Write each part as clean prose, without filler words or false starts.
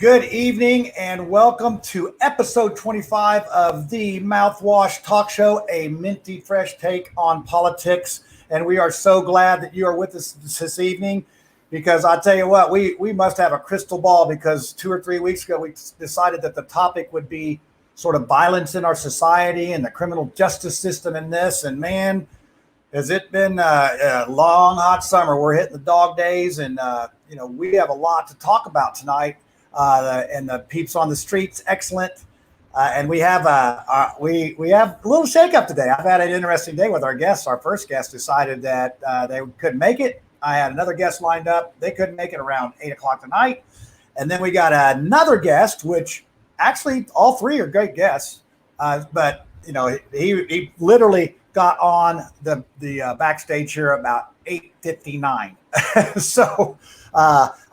Good evening and welcome to episode 25 of the Mouthwash Talk Show, a minty fresh take on politics. And we are so glad that you are with us this evening because I tell you what, we must have a crystal ball because 2 or 3 weeks ago we decided that the topic would be sort of violence in our society and the criminal justice system in this. And man, has it been a long, hot summer. We're hitting the dog days and, we have a lot to talk about tonight. And the Peeps on the Streets, excellent. And we have we have a little shakeup today. I've had an interesting day with our guests. Our first guest decided that they couldn't make it. I had another guest lined up. They couldn't make it around 8 o'clock tonight. And then we got another guest, which actually all three are great guests. But he literally got on the backstage here about 8:59. So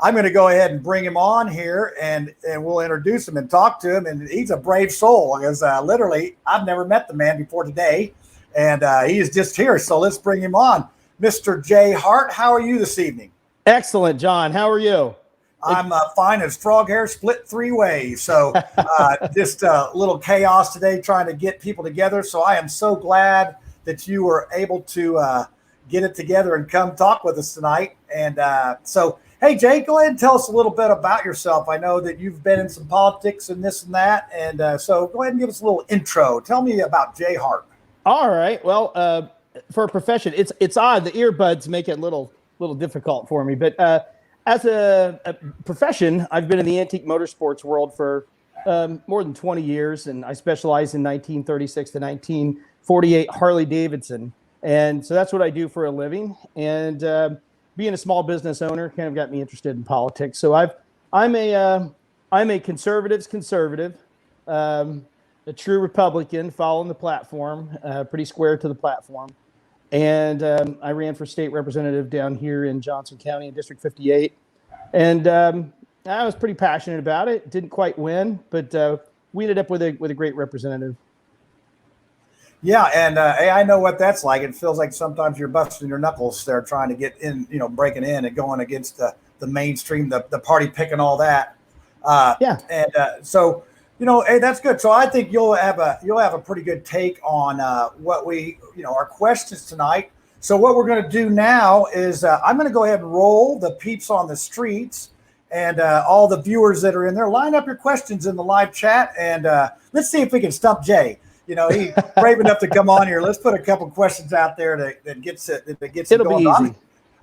I'm going to go ahead and bring him on here and we'll introduce him and talk to him. And he's a brave soul because literally I've never met the man before today. And he is just here. So let's bring him on. Mr. J. Hart, how are you this evening? Excellent, John. How are you? I'm fine as frog hair split 3 ways. So just a little chaos today trying to get people together. So I am so glad that you were able to get it together and come talk with us tonight. And hey, Jay, go ahead and tell us a little bit about yourself. I know that you've been in some politics and this and that. And so go ahead and give us a little intro. Tell me about Jay Hart. All right. Well, for a profession, it's odd. The earbuds make it a little difficult for me. But as a profession, I've been in the antique motorsports world for more than 20 years. And I specialize in 1936 to 1948 Harley Davidson. And so that's what I do for a living. And being a small business owner kind of got me interested in politics. So I'm a conservative's conservative, a true Republican, following the platform, pretty square to the platform. And I ran for state representative down here in Johnson County in District 58. And I was pretty passionate about it. Didn't quite win, but we ended up with a great representative. Yeah, and hey, I know what that's like. It feels like sometimes you're busting your knuckles there trying to get in, breaking in and going against the mainstream, the party picking all that. Yeah. And so, hey, that's good. So I think you'll have a pretty good take on what our questions tonight. So what we're going to do now is I'm going to go ahead and roll the Peeps on the Streets and all the viewers that are in there. Line up your questions in the live chat and let's see if we can stump Jay. He's brave enough to come on here. Let's put a couple questions out there that gets it It'll going. Be easy.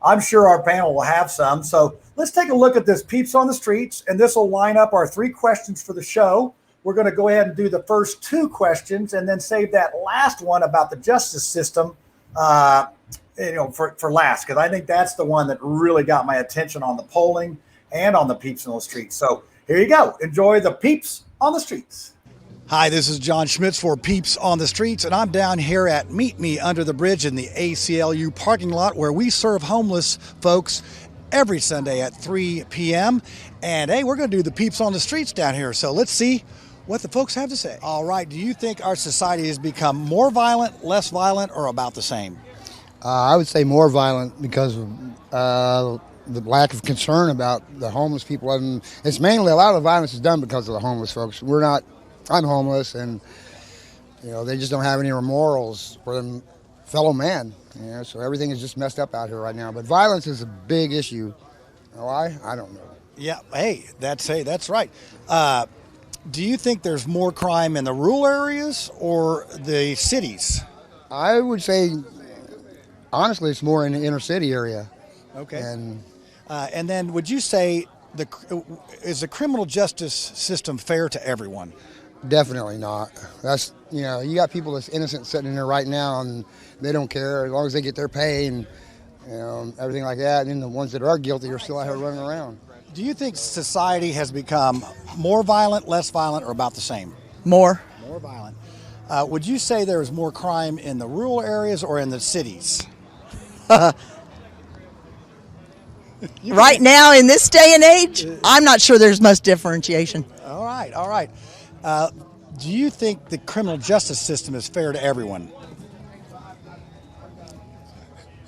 I'm sure our panel will have some. So let's take a look at this Peeps on the Streets, and this will line up our 3 questions for the show. We're going to go ahead and do the first 2 questions and then save that last one about the justice system, for last, because I think that's the one that really got my attention on the polling and on the Peeps on the Streets. So here you go. Enjoy the Peeps on the Streets. Hi, this is John Schmitz for Peeps on the Streets, and I'm down here at Meet Me Under the Bridge in the ACLU parking lot where we serve homeless folks every Sunday at 3 p.m. And hey, we're going to do the Peeps on the Streets down here, so let's see what the folks have to say. All right, do you think our society has become more violent, less violent, or about the same? I would say more violent because of the lack of concern about the homeless people. And it's mainly, a lot of the violence is done because of the homeless folks. I'm homeless, and they just don't have any morals for them fellow man. So everything is just messed up out here right now. But violence is a big issue. Why? I don't know. Yeah. Hey, that's right. Do you think there's more crime in the rural areas or the cities? I would say, honestly, it's more in the inner city area. Okay. And then, would you say is the criminal justice system fair to everyone? Definitely not. That's, you got people that's innocent sitting in there right now and they don't care as long as they get their pay and everything like that. And then the ones that are guilty are still out here running around. Do you think society has become more violent, less violent, or about the same? More. More violent. Would you say there is more crime in the rural areas or in the cities? Right now, in this day and age, I'm not sure there's much differentiation. All right. Do you think the criminal justice system is fair to everyone?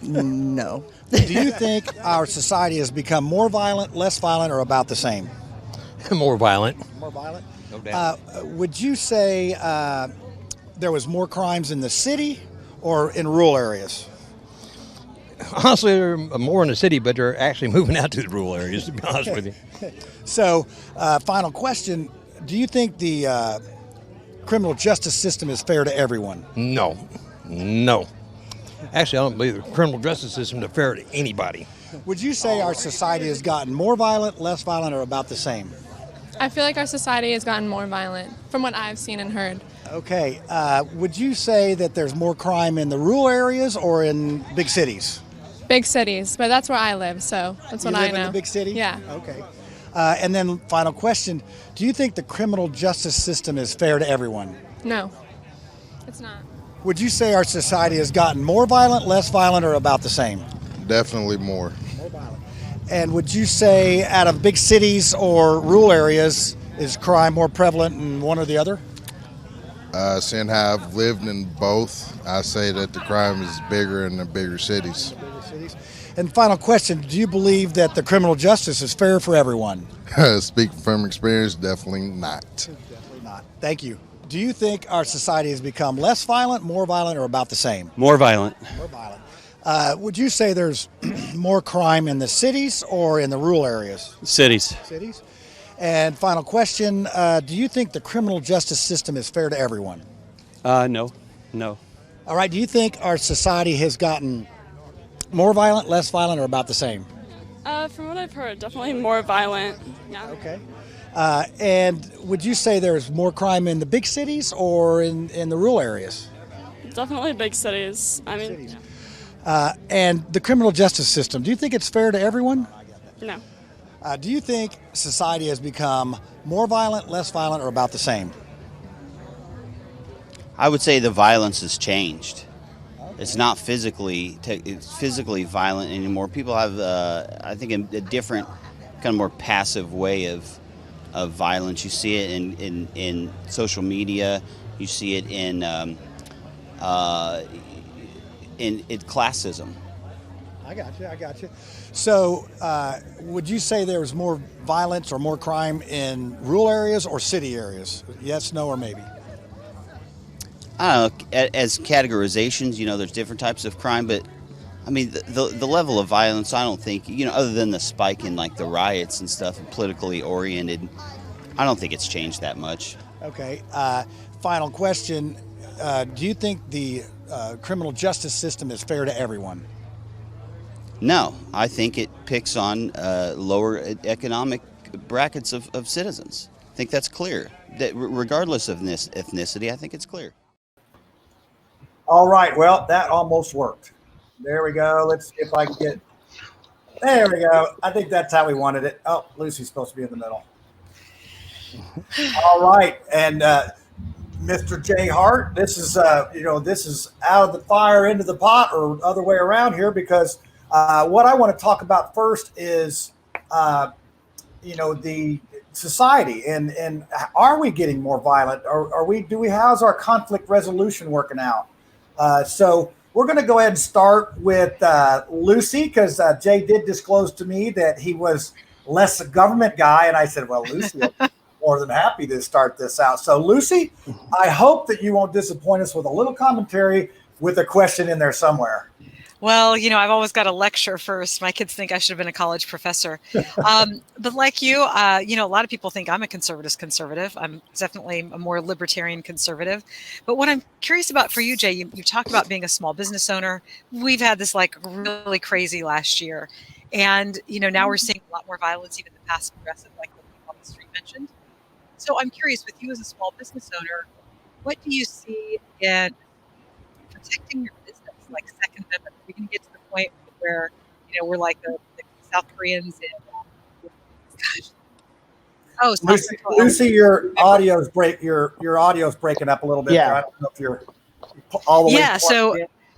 No. Do you think our society has become more violent, less violent, or about the same? More violent. More violent? No doubt. Would you say there was more crimes in the city or in rural areas? Honestly, they're more in the city, but they're actually moving out to the rural areas, to be honest with you. So, final question. Do you think the criminal justice system is fair to everyone? No. Actually, I don't believe the criminal justice system is fair to anybody. Would you say our society has gotten more violent, less violent, or about the same? I feel like our society has gotten more violent from what I've seen and heard. Okay. Would you say that there's more crime in the rural areas or in big cities? Big cities, but that's where I live, so that's what I know. You live in the big city? Yeah. Okay. And then final question. Do you think the criminal justice system is fair to everyone? No, it's not. Would you say our society has gotten more violent, less violent, or about the same? Definitely more. More violent. And would you say out of big cities or rural areas, is crime more prevalent in one or the other? Since I've lived in both, I say that the crime is bigger in the bigger cities. And final question, do you believe that the criminal justice is fair for everyone? Speaking from experience, definitely not. Definitely not. Thank you. Do you think our society has become less violent, more violent, or about the same? More violent. More violent. Would you say there's more crime in the cities or in the rural areas? Cities. Cities. And final question, do you think the criminal justice system is fair to everyone? No. All right, do you think our society has gotten more violent, less violent, or about the same? From what I've heard, definitely more violent. Yeah. Okay. And would you say there's more crime in the big cities or in the rural areas? Definitely big cities. I mean, Cities. And the criminal justice system, do you think it's fair to everyone? no. Do you think society has become more violent, less violent, or about the same? I would say the violence has changed. It's not it's physically violent anymore. People have, I think, a different, kind of more passive way of violence. You see it in social media. You see it in classism. I got you. So, would you say there was more violence or more crime in rural areas or city areas? Yes, no, or maybe? I don't know. As categorizations, there's different types of crime, but I mean, the level of violence, I don't think, other than the spike in like the riots and stuff, politically oriented, I don't think it's changed that much. Okay. Final question. Do you think the criminal justice system is fair to everyone? No, I think it picks on lower economic brackets of citizens. I think that's clear. That regardless of ethnicity, I think it's clear. All right. Well, that almost worked. There we go. Let's see if I can get. There we go. I think that's how we wanted it. Oh, Lucy's supposed to be in the middle. All right, and Mr. J. Hart, this is this is out of the fire into the pot, or other way around here, because what I want to talk about first is the society and are we getting more violent, or how's our conflict resolution working out? So we're going to go ahead and start with Lucy, because Jay did disclose to me that he was less a government guy, and I said, well, Lucy, I'm more than happy to start this out. So Lucy, I hope that you won't disappoint us with a little commentary with a question in there somewhere. Well, I've always got to lecture first. My kids think I should have been a college professor. But like you, a lot of people think I'm a conservative. I'm definitely a more libertarian conservative. But what I'm curious about for you, Jay, you talked about being a small business owner. We've had this really crazy last year. And, now we're seeing a lot more violence, even the passive aggressive, like what people on the street mentioned. So I'm curious, with you as a small business owner, what do you see in protecting your business, like Second Amendment? Are we going to get to the point where, we're like the South Koreans in Lucy, your audio's breaking up a little bit. Yeah. There. I don't know if you're all the way. Yeah.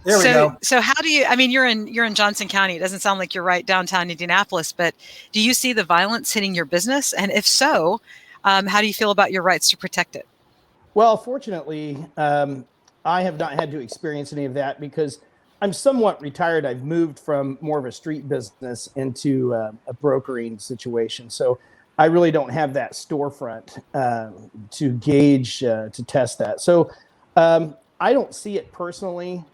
There we go. So how do you? I mean, you're in Johnson County. It doesn't sound like you're right downtown Indianapolis, but do you see the violence hitting your business? And if so, how do you feel about your rights to protect it? Well, fortunately, I have not had to experience any of that because I'm somewhat retired. I've moved from more of a street business into a brokering situation. So I really don't have that storefront to gauge, to test that. So I don't see it personally.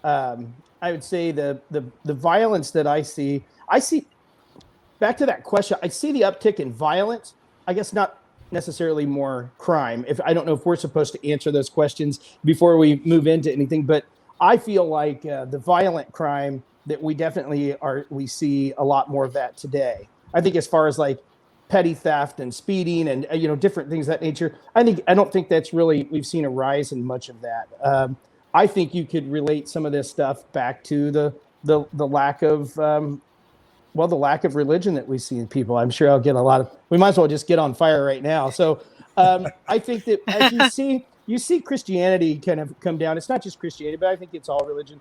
I would say the violence that I see back to that question. I see the uptick in violence. I guess not necessarily more crime. If I don't know if we're supposed to answer those questions before we move into anything, but I feel like the violent crime that we see a lot more of that today. I think as far as like petty theft and speeding and different things of that nature, I don't think that's really, we've seen a rise in much of that. I think you could relate some of this stuff back to the lack of the lack of religion that we see in people. I'm sure I'll get we might as well just get on fire right now. So I think that as you see Christianity kind of come down. It's not just Christianity, but I think it's all religion.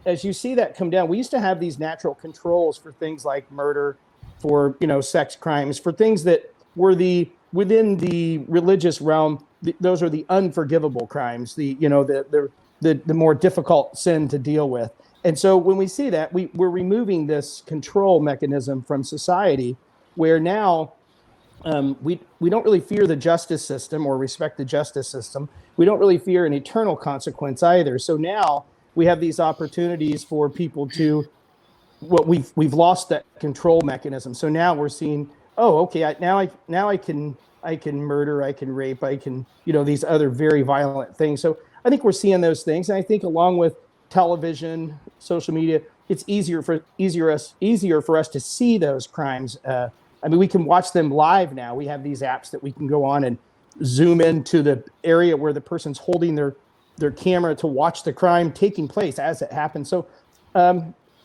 As you see that come down, we used to have these natural controls for things like murder, for sex crimes, for things that were within the religious realm. Those are the unforgivable crimes. The more difficult sin to deal with. And so when we see that, we're removing this control mechanism from society, where now we don't really fear the justice system or respect the justice system. We don't really fear an eternal consequence either. So now we have these opportunities for people to we've lost that control mechanism. So now we're seeing, oh, okay, now I can murder, I can rape, I can these other very violent things. So I think we're seeing those things, and I think along with television, social media, it's easier for us to see those crimes. We can watch them live now. We have these apps that we can go on and zoom into the area where the person's holding their camera to watch the crime taking place as it happens. So,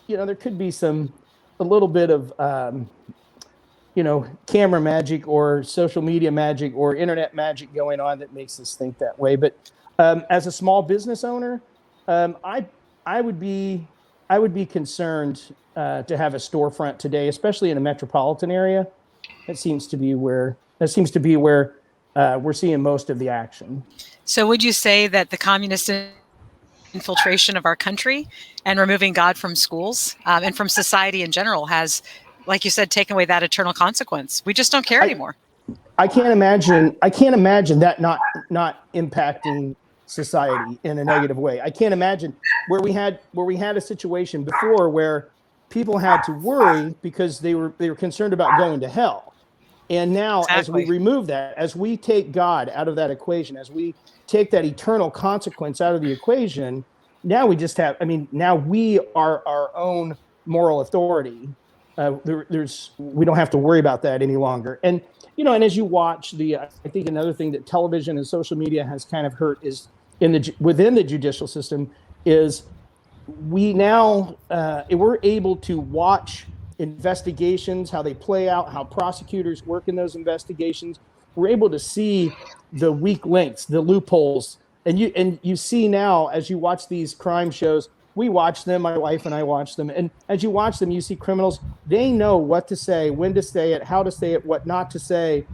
there could be a little bit of, camera magic or social media magic or internet magic going on that makes us think that way. But as a small business owner, I would be concerned to have a storefront today, especially in a metropolitan area. That seems to be where we're seeing most of the action. So would you say that the communist infiltration of our country and removing God from schools and from society in general has, like you said, taken away that eternal consequence? We just don't care anymore. I can't imagine that not impacting society in a negative way. I can't imagine where we had a situation before where people had to worry because they were concerned about going to hell. And now, as we remove that, as we take God out of that equation, as we take that eternal consequence out of the equation, now we just have, now we are our own moral authority. We don't have to worry about that any longer. And, and as you watch I think another thing that television and social media has kind of hurt is within the judicial system is we're able to watch investigations, how they play out, how prosecutors work in those investigations. We're able to see the weak links, the loopholes. And you see now, as you watch these crime shows, we watch them, my wife and I watch them. And as you watch them, you see criminals, they know what to say, when to say it, how to say it, what not to say,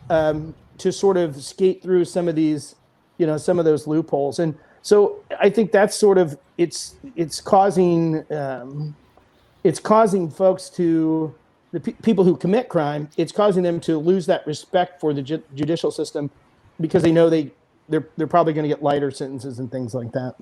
to sort of skate through some of these, some of those loopholes. And so I think that's sort of, it's causing folks people who commit crime, it's causing them to lose that respect for the judicial system because they know they're probably going to get lighter sentences and things like that.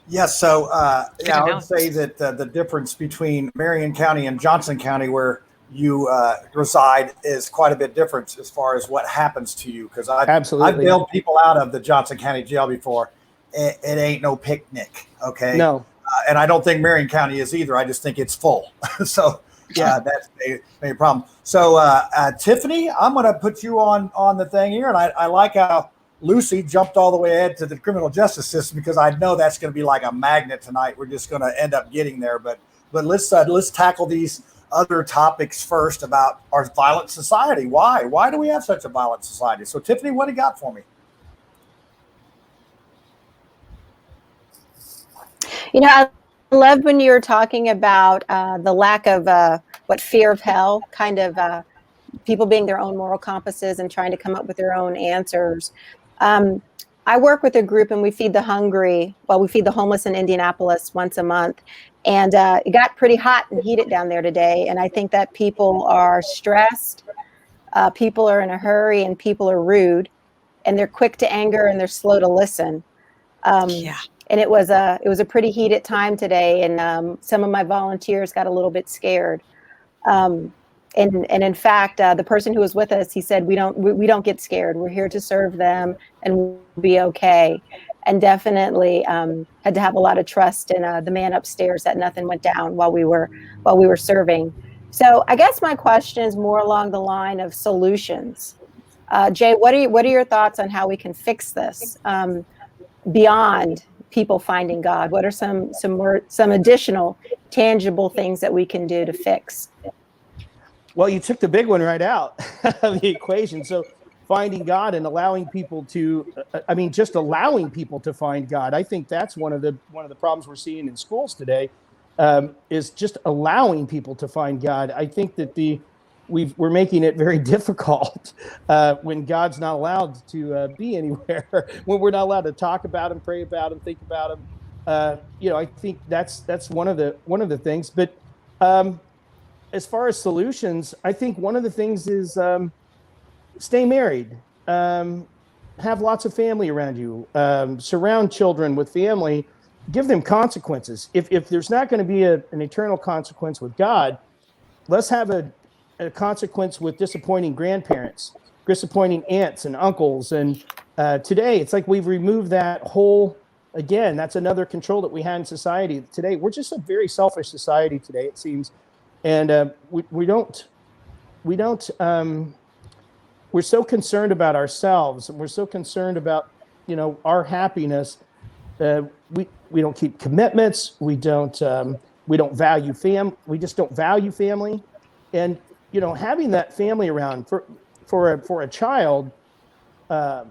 Yes. So, I would say that the difference between Marion County and Johnson County, where you reside, is quite a bit different as far as what happens to you. Because I've bailed people out of the Johnson County jail before. It ain't no picnic. Okay. No. And I don't think Marion County is either. I just think it's full. So that's a problem. So Tiffany, I'm going to put you on the thing here. And I like how Lucy jumped all the way ahead to the criminal justice system because I know that's going to be like a magnet tonight. We're just going to end up getting there. But let's tackle these other topics first about our violent society. Why do we have such a violent society? So Tiffany, what do you got for me? I love when you were talking about the lack of fear of hell, kind of people being their own moral compasses and trying to come up with their own answers. I work with a group and we feed the hungry. Well, we feed the homeless in Indianapolis once a month. And it got pretty hot and heated down there today. And I think that people are stressed, people are in a hurry, and people are rude, and they're quick to anger and they're slow to listen. Yeah. And it was a pretty heated time today, and some of my volunteers got a little bit scared. And in fact, the person who was with us, he said, we don't get scared. We're here to serve them, and we'll be okay. And definitely had to have a lot of trust in the man upstairs that nothing went down while we were serving. So I guess my question is more along the line of solutions. Jay, what are your thoughts on how we can fix this beyond people finding God? What are some additional tangible things that we can do to fix? Well, you took the big one right out of the equation. So finding God and allowing people to, just allowing people to find God. I think that's one of the problems we're seeing in schools today, is just allowing people to find God. I think that we're making it very difficult when God's not allowed to be anywhere, when we're not allowed to talk about him, pray about him, think about him. I think that's one of the things. But as far as solutions, I think one of the things is stay married, have lots of family around you, surround children with family, give them consequences. If there's not going to be an eternal consequence with God, let's have a consequence with disappointing grandparents, disappointing aunts and uncles. And today, it's like we've removed that whole, again, that's another control that we had in society. Today, we're just a very selfish society today, it seems. And we're so concerned about ourselves, and we're so concerned about, our happiness. We don't keep commitments. We don't value we just don't value family. And, having that family around for a child, or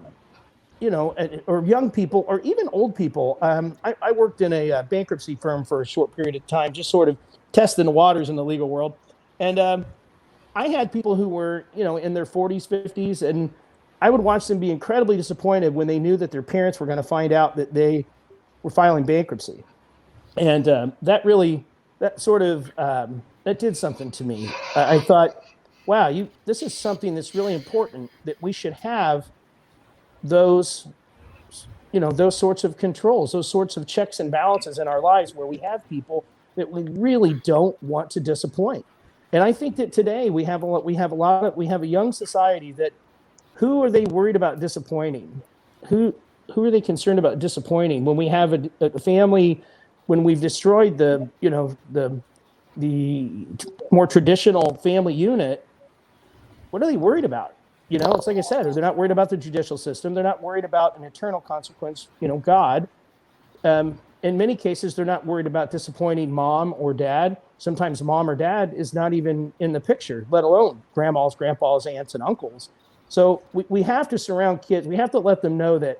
young people, or even old people. I worked in a bankruptcy firm for a short period of time, just sort of testing the waters in the legal world. And I had people who were, in their 40s, 50s, and I would watch them be incredibly disappointed when they knew that their parents were going to find out that they were filing bankruptcy. And that did something to me. I thought, wow, this is something that's really important, that we should have those sorts of controls, those sorts of checks and balances in our lives, where we have people that we really don't want to disappoint. And I think that today we have a young society that, who are they worried about disappointing? Who are they concerned about disappointing? When we have a family, when we've destroyed the more traditional family unit, what are they worried about? It's like I said, they're not worried about the judicial system. They're not worried about an eternal consequence, God. In many cases, they're not worried about disappointing mom or dad. Sometimes mom or dad is not even in the picture, let alone grandmas, grandpas, aunts, and uncles. So we have to surround kids. We have to let them know that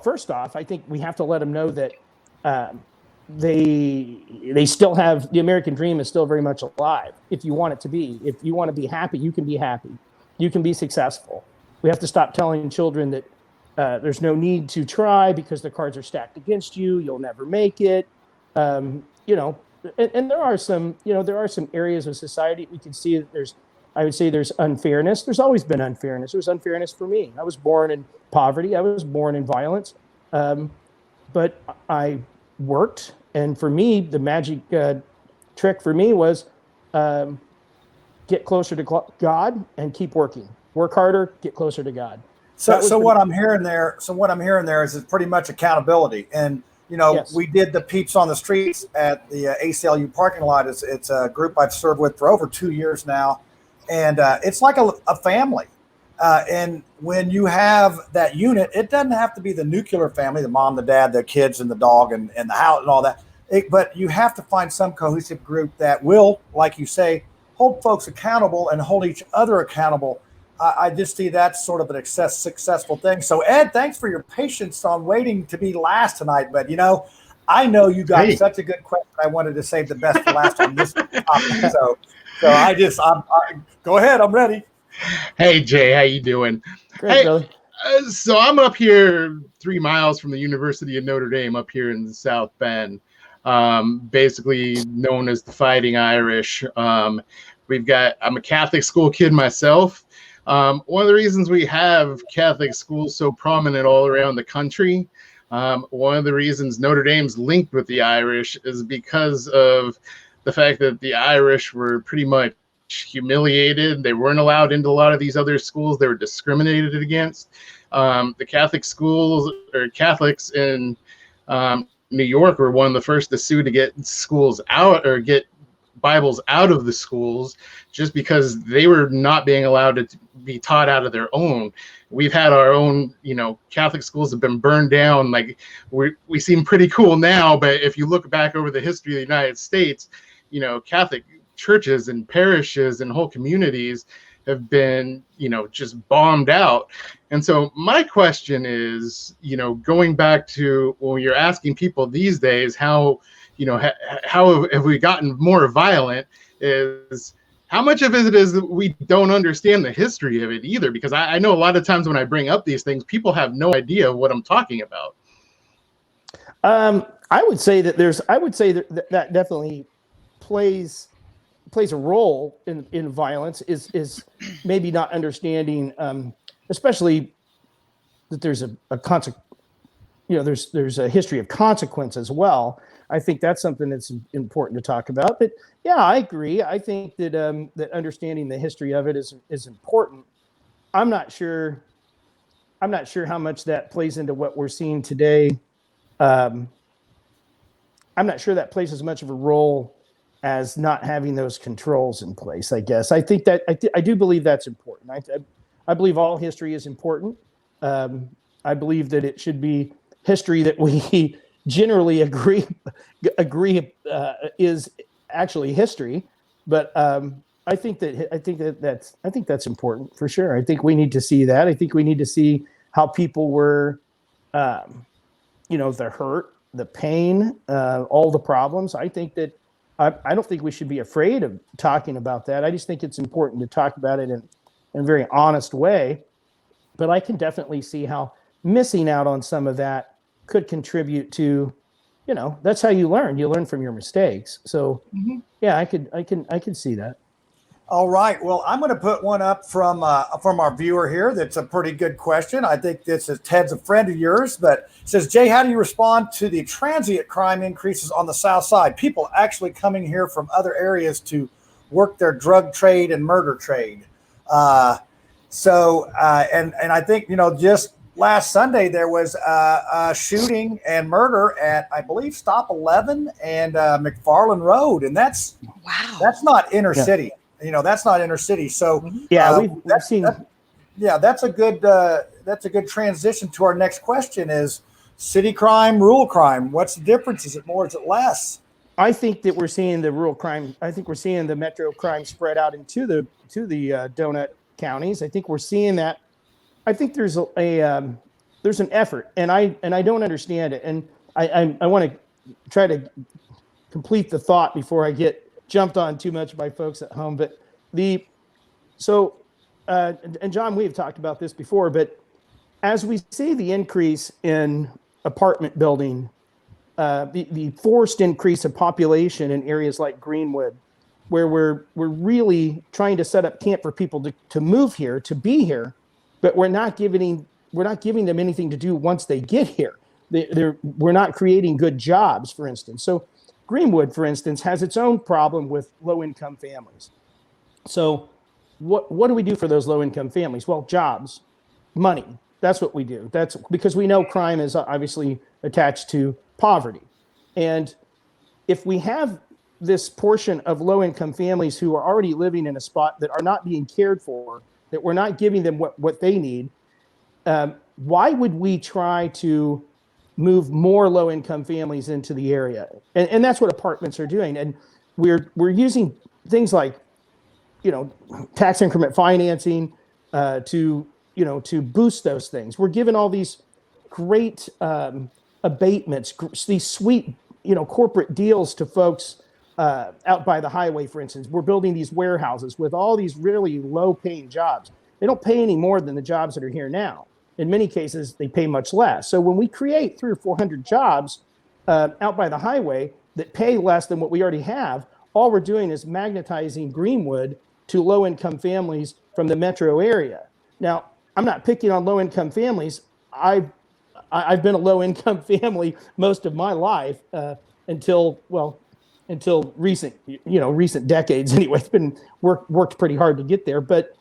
first off, I think we have to let them know that they still have, the American dream is still very much alive. If you want it to be, if you want to be happy, you can be happy. You can be successful. We have to stop telling children that there's no need to try because the cards are stacked against you. You'll never make it. And there are some areas of society we can see that I would say there's unfairness. There's always been unfairness. There was unfairness for me. I was born in poverty. I was born in violence. But I worked. And for me, the magic trick for me was get closer to God and keep working. Work harder, get closer to God. So what I'm hearing there is it's pretty much accountability. And, yes, we did the Peeps on the Streets at the ACLU parking lot. It's a group I've served with for over 2 years now. And it's like a family. And when you have that unit, it doesn't have to be the nuclear family, the mom, the dad, the kids, and the dog, and the house and all that. But you have to find some cohesive group that will, like you say, hold folks accountable and hold each other accountable. I just see that's sort of an successful thing. So, Ed, thanks for your patience on waiting to be last tonight. But, I know you got such a good question. I wanted to save the best for last on this topic. So go ahead. I'm ready. Hey, Jay, how you doing? Great, Billy. So I'm up here 3 miles from the University of Notre Dame up here in the South Bend. basically known as the Fighting Irish. I'm a Catholic school kid myself. One of the reasons we have Catholic schools so prominent all around the country, one of the reasons Notre Dame's linked with the Irish is because of the fact that the Irish were pretty much humiliated. They weren't allowed into a lot of these other schools. They were discriminated against. The Catholic schools or Catholics in New York were one of the first to sue to get schools out or get Bibles out of the schools just because they were not being allowed to be taught out of their own. We've had our own, Catholic schools have been burned down. Like we seem pretty cool now, but if you look back over the history of the United States, Catholic churches and parishes and whole communities have been, just bombed out. And so my question is, going back to when you're asking people these days, how have we gotten more violent, is how much of it is that we don't understand the history of it either? Because I know a lot of times when I bring up these things, people have no idea what I'm talking about. I would say that that definitely plays a role in violence is maybe not understanding, especially that there's there's a history of consequence as well. I think that's something that's important to talk about. But yeah, I agree. I think that that understanding the history of it is important. I'm not sure how much that plays into what we're seeing today. I'm not sure that plays as much of a role as not having those controls in place, I guess. I think that I do believe that's important. I believe all history is important. I believe that it should be history that we generally agree is actually history. But I think that's important for sure. I think we need to see that. I think we need to see how people were, the hurt, the pain, all the problems. I think that I don't think we should be afraid of talking about that. I just think it's important to talk about it in a very honest way. But I can definitely see how missing out on some of that could contribute to, that's how you learn. You learn from your mistakes. So yeah, I can see that. All right. Well, I'm going to put one up from our viewer here. That's a pretty good question. I think this is Ted's a friend of yours, but it says, Jay, how do you respond to the transient crime increases on the South Side? People actually coming here from other areas to work their drug trade and murder trade. And I think, just last Sunday there was a shooting and murder at, I believe, Stop 11 and McFarland Road, and that's not inner city. That's not inner city. So yeah, we've seen. That's a good transition to our next question: is city crime, rural crime? What's the difference? Is it more? Is it less? I think that we're seeing the rural crime. I think we're seeing the metro crime spread out into the donut counties. I think we're seeing that. I think there's an effort, and I don't understand it, and I want to try to complete the thought before I get jumped on too much by folks at home. But and John, we've talked about this before, but as we see the increase in apartment building, the forced increase of population in areas like Greenwood, where we're really trying to set up camp for people to move here, to be here, but we're not giving them anything to do once they get here. We're not creating good jobs, for instance. So Greenwood, for instance, has its own problem with low-income families. So what do we do for those low-income families? Well, jobs, money. That's what we do. That's because we know crime is obviously attached to poverty. And if we have this portion of low-income families who are already living in a spot that are not being cared for, that we're not giving them what they need, why would we try to move more low-income families into the area? And that's what apartments are doing. And we're using things like, tax increment financing to boost those things. We're giving all these great abatements, these sweet, corporate deals to folks out by the highway, for instance. We're building these warehouses with all these really low-paying jobs. They don't pay any more than the jobs that are here now. In many cases, they pay much less. So when we create 300 or 400 jobs out by the highway, that pay less than what we already have, all we're doing is magnetizing Greenwood to low-income families from the metro area. Now, I'm not picking on low-income families. I've been a low-income family most of my life until recent decades. Anyway, it's been worked pretty hard to get there. But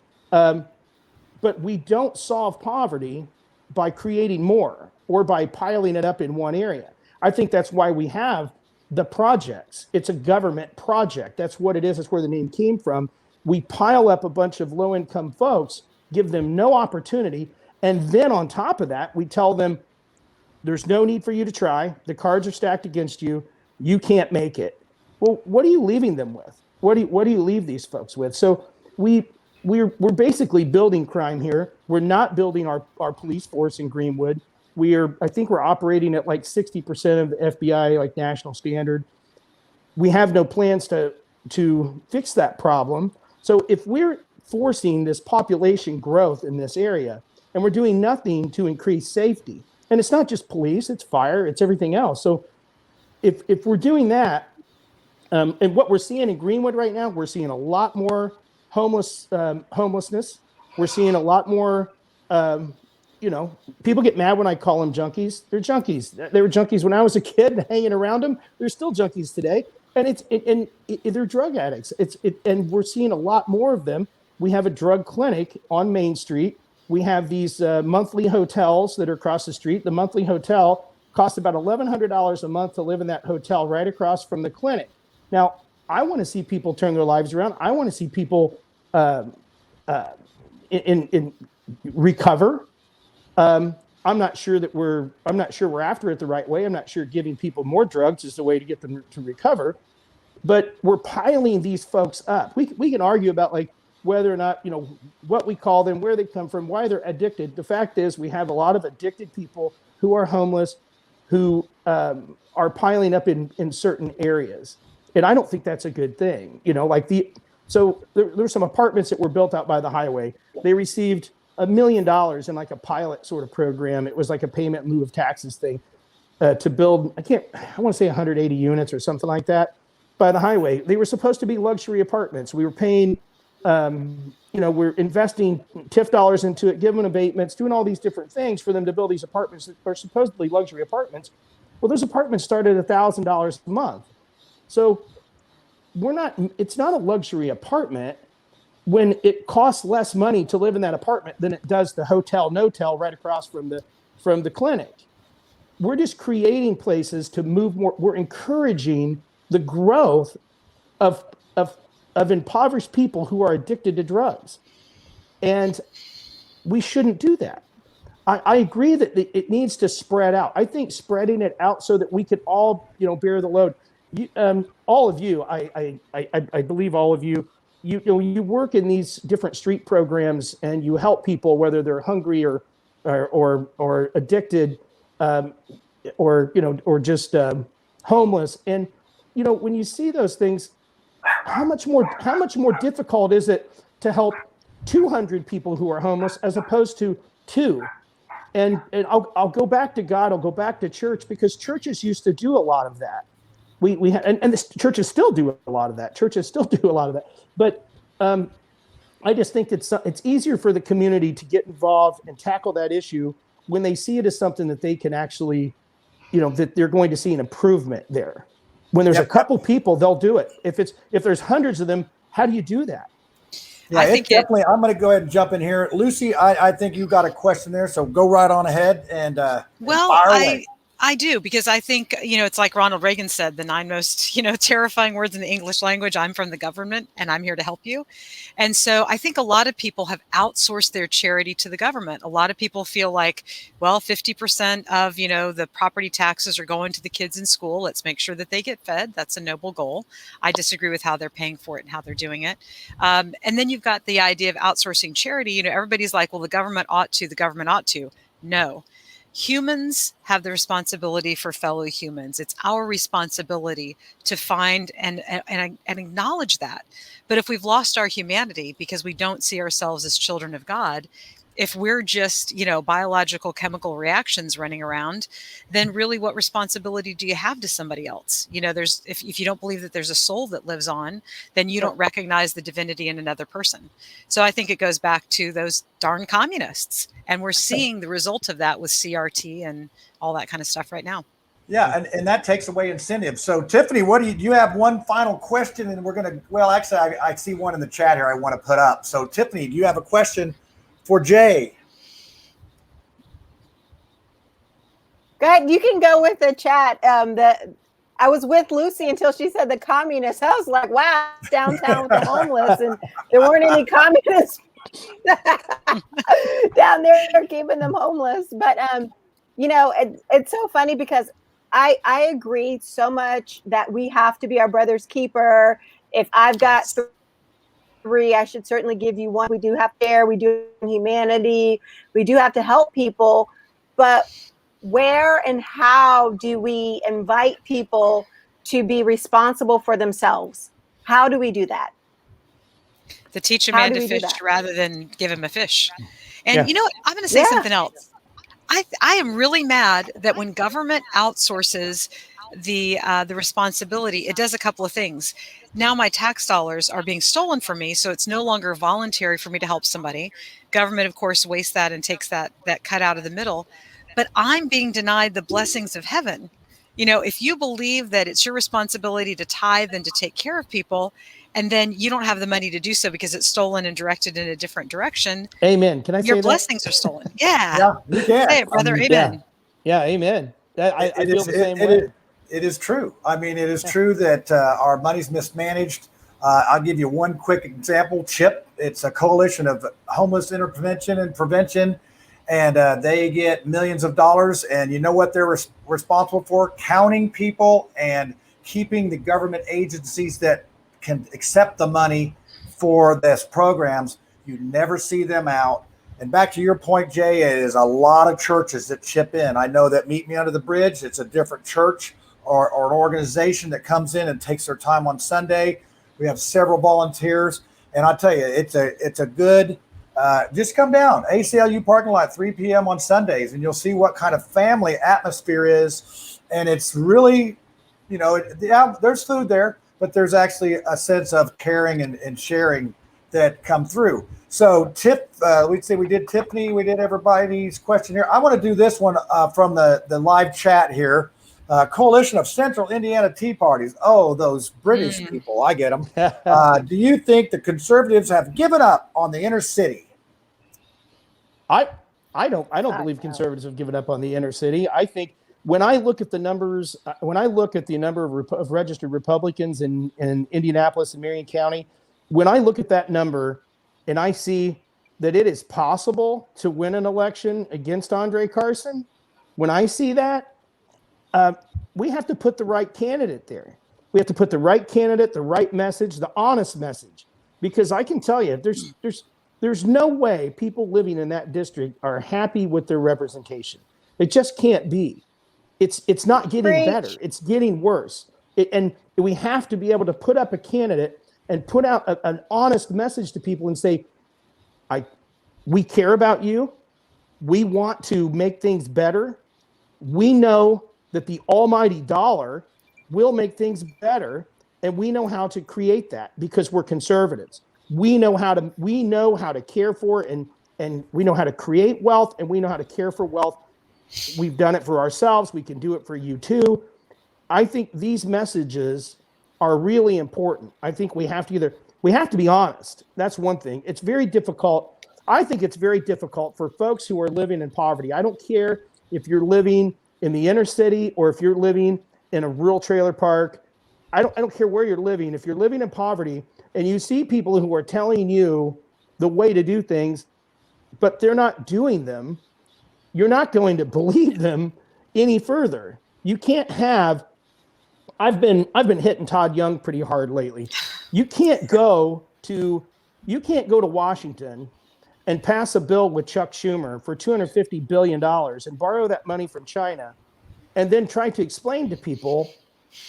we don't solve poverty by creating more or by piling it up in one area. I think that's why we have the projects. It's a government project. That's what it is. That's where the name came from. We pile up a bunch of low-income folks, give them no opportunity, and then on top of that, we tell them there's no need for you to try. The cards are stacked against you. You can't make it. Well, what are you leaving them with? What do you leave these folks with? So we're basically building crime here. We're not building our police force in Greenwood. I think we're operating at like 60% of the FBI, like national standard. We have no plans to fix that problem. So if we're forcing this population growth in this area and we're doing nothing to increase safety, and it's not just police, it's fire, it's everything else. So if we're doing that, and what we're seeing in Greenwood right now, we're seeing a lot more homelessness. We're seeing a lot more, people get mad when I call them junkies. They're junkies. They were junkies when I was a kid hanging around them. They're still junkies today. And they're drug addicts. And we're seeing a lot more of them. We have a drug clinic on Main Street. We have these monthly hotels that are across the street. The monthly hotel costs about $1,100 a month to live in that hotel right across from the clinic. Now, I want to see people turn their lives around. I want to see people recover. I'm not sure we're after it the right way. I'm not sure giving people more drugs is the way to get them to recover. But we're piling these folks up. We can argue about like whether or not, what we call them, where they come from, why they're addicted. The fact is we have a lot of addicted people who are homeless, who are piling up in certain areas. And I don't think that's a good thing. So there's some apartments that were built out by the highway. They received $1 million in like a pilot sort of program. It was like a payment in lieu of taxes thing to build, I want to say 180 units or something like that by the highway. They were supposed to be luxury apartments. We were paying, we're investing TIF dollars into it, giving abatements, doing all these different things for them to build these apartments that are supposedly luxury apartments. Well, those apartments started at $1,000 a month. So it's not a luxury apartment when it costs less money to live in that apartment than it does the hotel, no-tel right across from the clinic. We're just creating places to move more. We're encouraging the growth of impoverished people who are addicted to drugs. And we shouldn't do that. I agree that it needs to spread out. I think spreading it out so that we could all, bear the load. All of you, I believe all of you, you work in these different street programs and you help people, whether they're hungry or addicted, or just homeless. And when you see those things, how much more difficult is it to help 200 people who are homeless as opposed to 2? And I'll go back to God. I'll go back to church, because churches used to do a lot of that. And the churches still do a lot of that. But I just think it's easier for the community to get involved and tackle that issue when they see it as something that they can actually, that they're going to see an improvement there. When there's a couple people, they'll do it. If there's hundreds of them, how do you do that? Yeah, I think definitely. I'm going to go ahead and jump in here, Lucy. I think you got a question there, so go right on ahead and fire away. I do, because I think, it's like Ronald Reagan said, the 9 most, terrifying words in the English language. I'm from the government and I'm here to help you. And so I think a lot of people have outsourced their charity to the government. A lot of people feel like, well, 50% of, the property taxes are going to the kids in school. Let's make sure that they get fed. That's a noble goal. I disagree with how they're paying for it and how they're doing it. And then you've got the idea of outsourcing charity. Everybody's like, well, the government ought to. No. Humans have the responsibility for fellow humans. It's our responsibility to find and acknowledge that. But if we've lost our humanity because we don't see ourselves as children of God, if we're just, biological chemical reactions running around, then really what responsibility do you have to somebody else? There's if you don't believe that there's a soul that lives on, then you don't recognize the divinity in another person. So I think it goes back to those darn communists. And we're seeing the result of that with CRT and all that kind of stuff right now. Yeah, and that takes away incentives. So, Tiffany, do you have one final question? And we're going to, well, actually, I see one in the chat here I want to put up. So, Tiffany, do you have a question for Jay? Go ahead. You can go with the chat. I was with Lucy until she said the communists. I was like, wow, downtown with the homeless, and there weren't any communists down there keeping them homeless. But it's so funny because I agree so much that we have to be our brother's keeper. If I've got 3, I should certainly give you 1. We do have to care. We do humanity. We do have to help people. But where and how do we invite people to be responsible for themselves? How do we do that? To teach a man to fish rather than give him a fish. And you know what? I'm going to say something else. I am really mad that when government outsources the responsibility, it does a couple of things. Now my tax dollars are being stolen from me, so it's no longer voluntary for me to help somebody. Government, of course, wastes that and takes that cut out of the middle. But I'm being denied the blessings of heaven. If you believe that it's your responsibility to tithe and to take care of people, and then you don't have the money to do so because it's stolen and directed in a different direction. Amen. Can I say your that? blessings are stolen? Yeah. Yeah, you can. Say it, brother. Amen. Yeah. Amen. I feel the same way. It is true. I mean, it is true that our money's mismanaged. I'll give you one quick example. CHIP, it's a coalition of homeless intervention and prevention, and they get millions of dollars. And you know what they're responsible for? Counting people and keeping the government agencies that can accept the money for this programs. You never see them out. And back to your point, Jay, it is a lot of churches that chip in. I know that Meet Me Under the Bridge, it's a different church or an organization that comes in and takes their time on Sunday. We have several volunteers. And I'll tell you, it's a good, just come down, ACLU parking lot, 3 p.m. on Sundays, and you'll see what kind of family atmosphere is. And it's really, there's food there, but there's actually a sense of caring and sharing that come through. So we'd say we did Tiffany, we did everybody's question here. I want to do this one from the live chat here. Coalition of Central Indiana Tea Parties. Oh, those British people, I get them. Do you think the conservatives have given up on the inner city? I don't believe conservatives have given up on the inner city. I think when I look at the numbers, when I look at the number of registered Republicans in Indianapolis and Marion County, when I look at that number and I see that it is possible to win an election against Andre Carson, when I see that, we have to put the right candidate there. We have to put the right candidate, the right message, the honest message. Because I can tell you, there's no way people living in that district are happy with their representation. It just can't be. It's not getting better. It's getting worse. And we have to be able to put up a candidate and put out an honest message to people and say, we care about you. We want to make things better. We know that the almighty dollar will make things better, and we know how to create that because we're conservatives. We know how to care for and we know how to create wealth, and we know how to care for wealth. We've done it for ourselves. We can do it for you too. I think these messages are really important. I think we have to be honest. That's one thing. It's very difficult. I think it's very difficult for folks who are living in poverty. I don't care if you're living in the inner city or if you're living in a rural trailer park. I don't care where you're living. If you're living in poverty and you see people who are telling you the way to do things, but they're not doing them, you're not going to believe them any further. You can't have. I've been hitting Todd Young pretty hard lately. You can't go to Washington and pass a bill with Chuck Schumer for $250 billion and borrow that money from China and then try to explain to people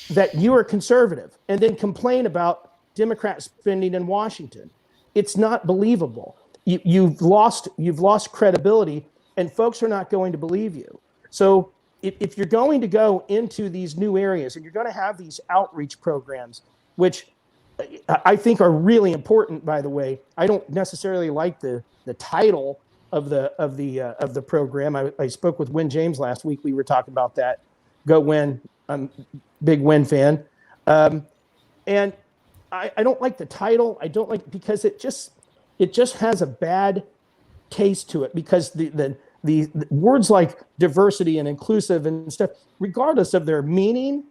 that you are conservative and then complain about Democrat spending in Washington. It's not believable. you've lost credibility, and folks are not going to believe you. So if you're going to go into these new areas and you're going to have these outreach programs, which I think are really important, by the way, I don't necessarily like the title of the program. I spoke with Win James last week. We were talking about that. Go Win. I'm a big Win fan. And I don't like the title. I don't like, because it just has a bad taste to it, because the words like diversity and inclusive and stuff, regardless of their meaning,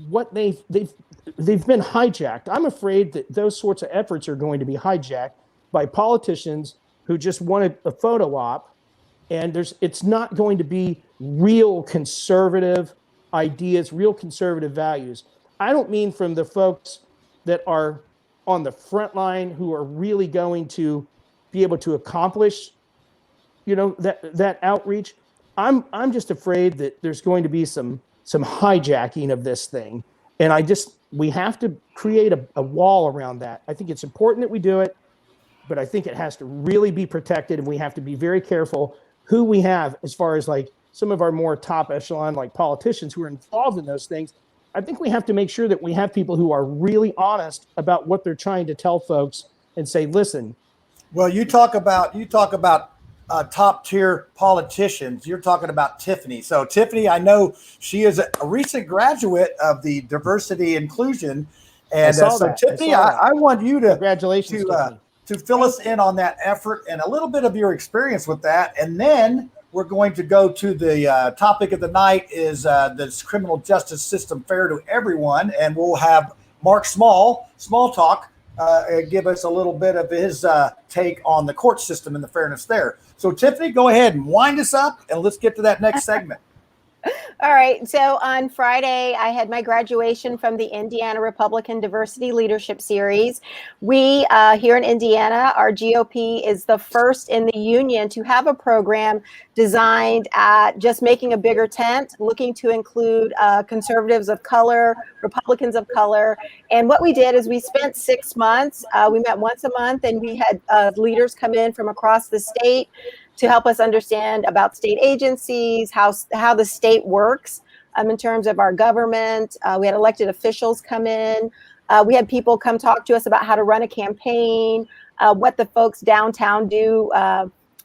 what they've been hijacked. I'm afraid that those sorts of efforts are going to be hijacked by politicians who just wanted a photo op, and it's not going to be real conservative ideas, real conservative values. I don't mean from the folks that are on the front line who are really going to be able to accomplish, that outreach. I'm just afraid that there's going to be some hijacking of this thing, and we have to create a wall around that. I think it's important that we do it, but I think it has to really be protected, and we have to be very careful who we have as far as like some of our more top echelon, like politicians who are involved in those things. I think we have to make sure that we have people who are really honest about what they're trying to tell folks and say, listen. Well, you talk about top tier politicians. You're talking about Tiffany. So Tiffany, I know she is a recent graduate of the diversity inclusion. And so Tiffany, I want you to, congratulations, to fill us in on that effort and a little bit of your experience with that. And then we're going to go to the topic of the night is this criminal justice system fair to everyone. And we'll have Mark Small Talk, give us a little bit of his take on the court system and the fairness there. So Tiffany, go ahead and wind us up, and let's get to that next segment. All right. So on Friday, I had my graduation from the Indiana Republican Diversity Leadership Series. We here in Indiana, our GOP is the first in the union to have a program designed at just making a bigger tent, looking to include conservatives of color, Republicans of color. And what we did is we spent 6 months. We met once a month, and we had leaders come in from across the state to help us understand about state agencies, how the state works in terms of our government. We had elected officials come in. We had people come talk to us about how to run a campaign, what the folks downtown do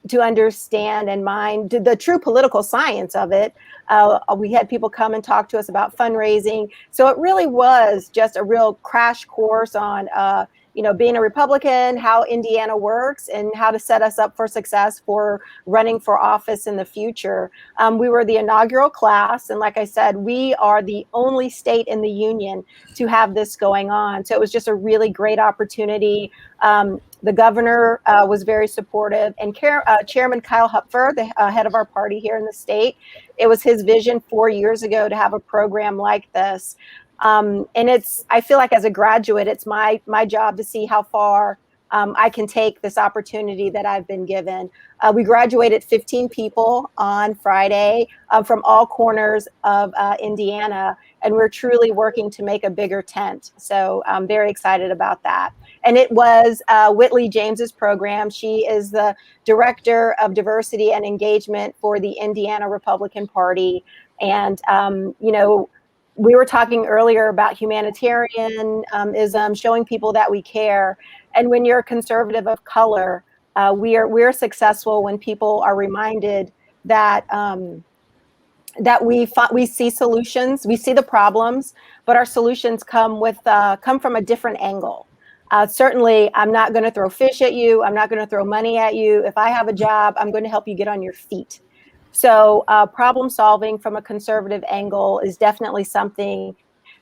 to understand and mind the true political science of it. We had people come and talk to us about fundraising. So it really was just a real crash course on being a Republican, how Indiana works, and how to set us up for success for running for office in the future. We were the inaugural class. And like I said, we are the only state in the union to have this going on. So it was just a really great opportunity. The governor was very supportive, and Chairman Kyle Hupfer, the head of our party here in the state, it was his vision 4 years ago to have a program like this. And I feel like as a graduate, it's my job to see how far I can take this opportunity that I've been given. We graduated 15 people on Friday from all corners of Indiana, and we're truly working to make a bigger tent. So I'm very excited about that. And it was Whitley James's program. She is the Director of Diversity and Engagement for the Indiana Republican Party. And, we were talking earlier about humanitarianism, showing people that we care. And when you're a conservative of color, we're successful when people are reminded that we see solutions, we see the problems, but our solutions come from a different angle. Certainly, I'm not going to throw fish at you. I'm not going to throw money at you. If I have a job, I'm going to help you get on your feet. So problem solving from a conservative angle is definitely something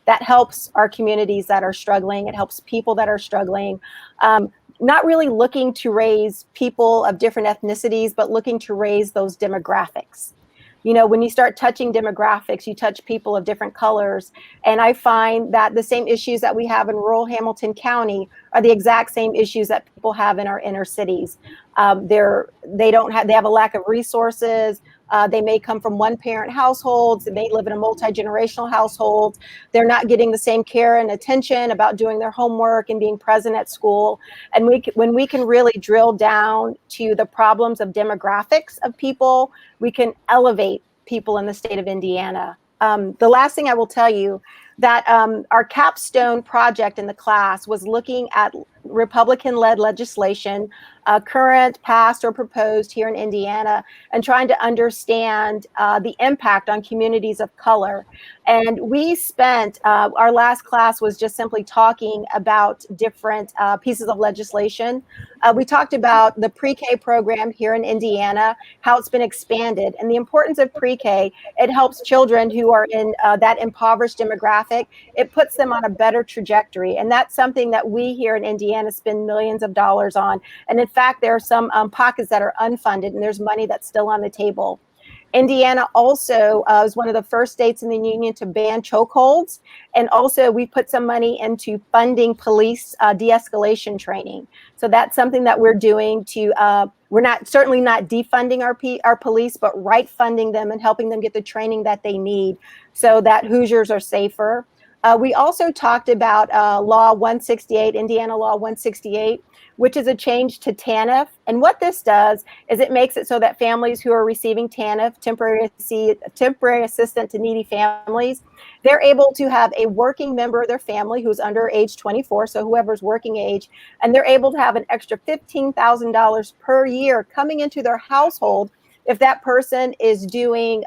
that helps our communities that are struggling. It helps people that are struggling. Not really looking to raise people of different ethnicities, but looking to raise those demographics. When you start touching demographics, you touch people of different colors. And I find that the same issues that we have in rural Hamilton County are the exact same issues that people have in our inner cities. They have a lack of resources. They may come from one-parent households. They may live in a multi-generational household. They're not getting the same care and attention about doing their homework and being present at school. And when we can really drill down to the problems of demographics of people, we can elevate people in the state of Indiana. The last thing I will tell you, that our capstone project in the class was looking at Republican-led legislation, current, past, or proposed here in Indiana, and trying to understand the impact on communities of color. And we spent, our last class was just simply talking about different pieces of legislation. We talked about the pre-K program here in Indiana, how it's been expanded, and the importance of pre-K. It helps children who are in that impoverished demographic. It puts them on a better trajectory. And that's something that we here in Indiana spend millions of dollars on. And in fact, there are some pockets that are unfunded, and there's money that's still on the table. Indiana also is one of the first states in the union to ban chokeholds. And also we put some money into funding police de-escalation training. So that's something that we're doing to, we're certainly not defunding our police, but right funding them and helping them get the training that they need so that Hoosiers are safer. We also talked about Law 168, Indiana Law 168, which is a change to TANF. And what this does is it makes it so that families who are receiving TANF, temporary assistance to needy families, they're able to have a working member of their family who's under age 24, so whoever's working age, and they're able to have an extra $15,000 per year coming into their household if that person is doing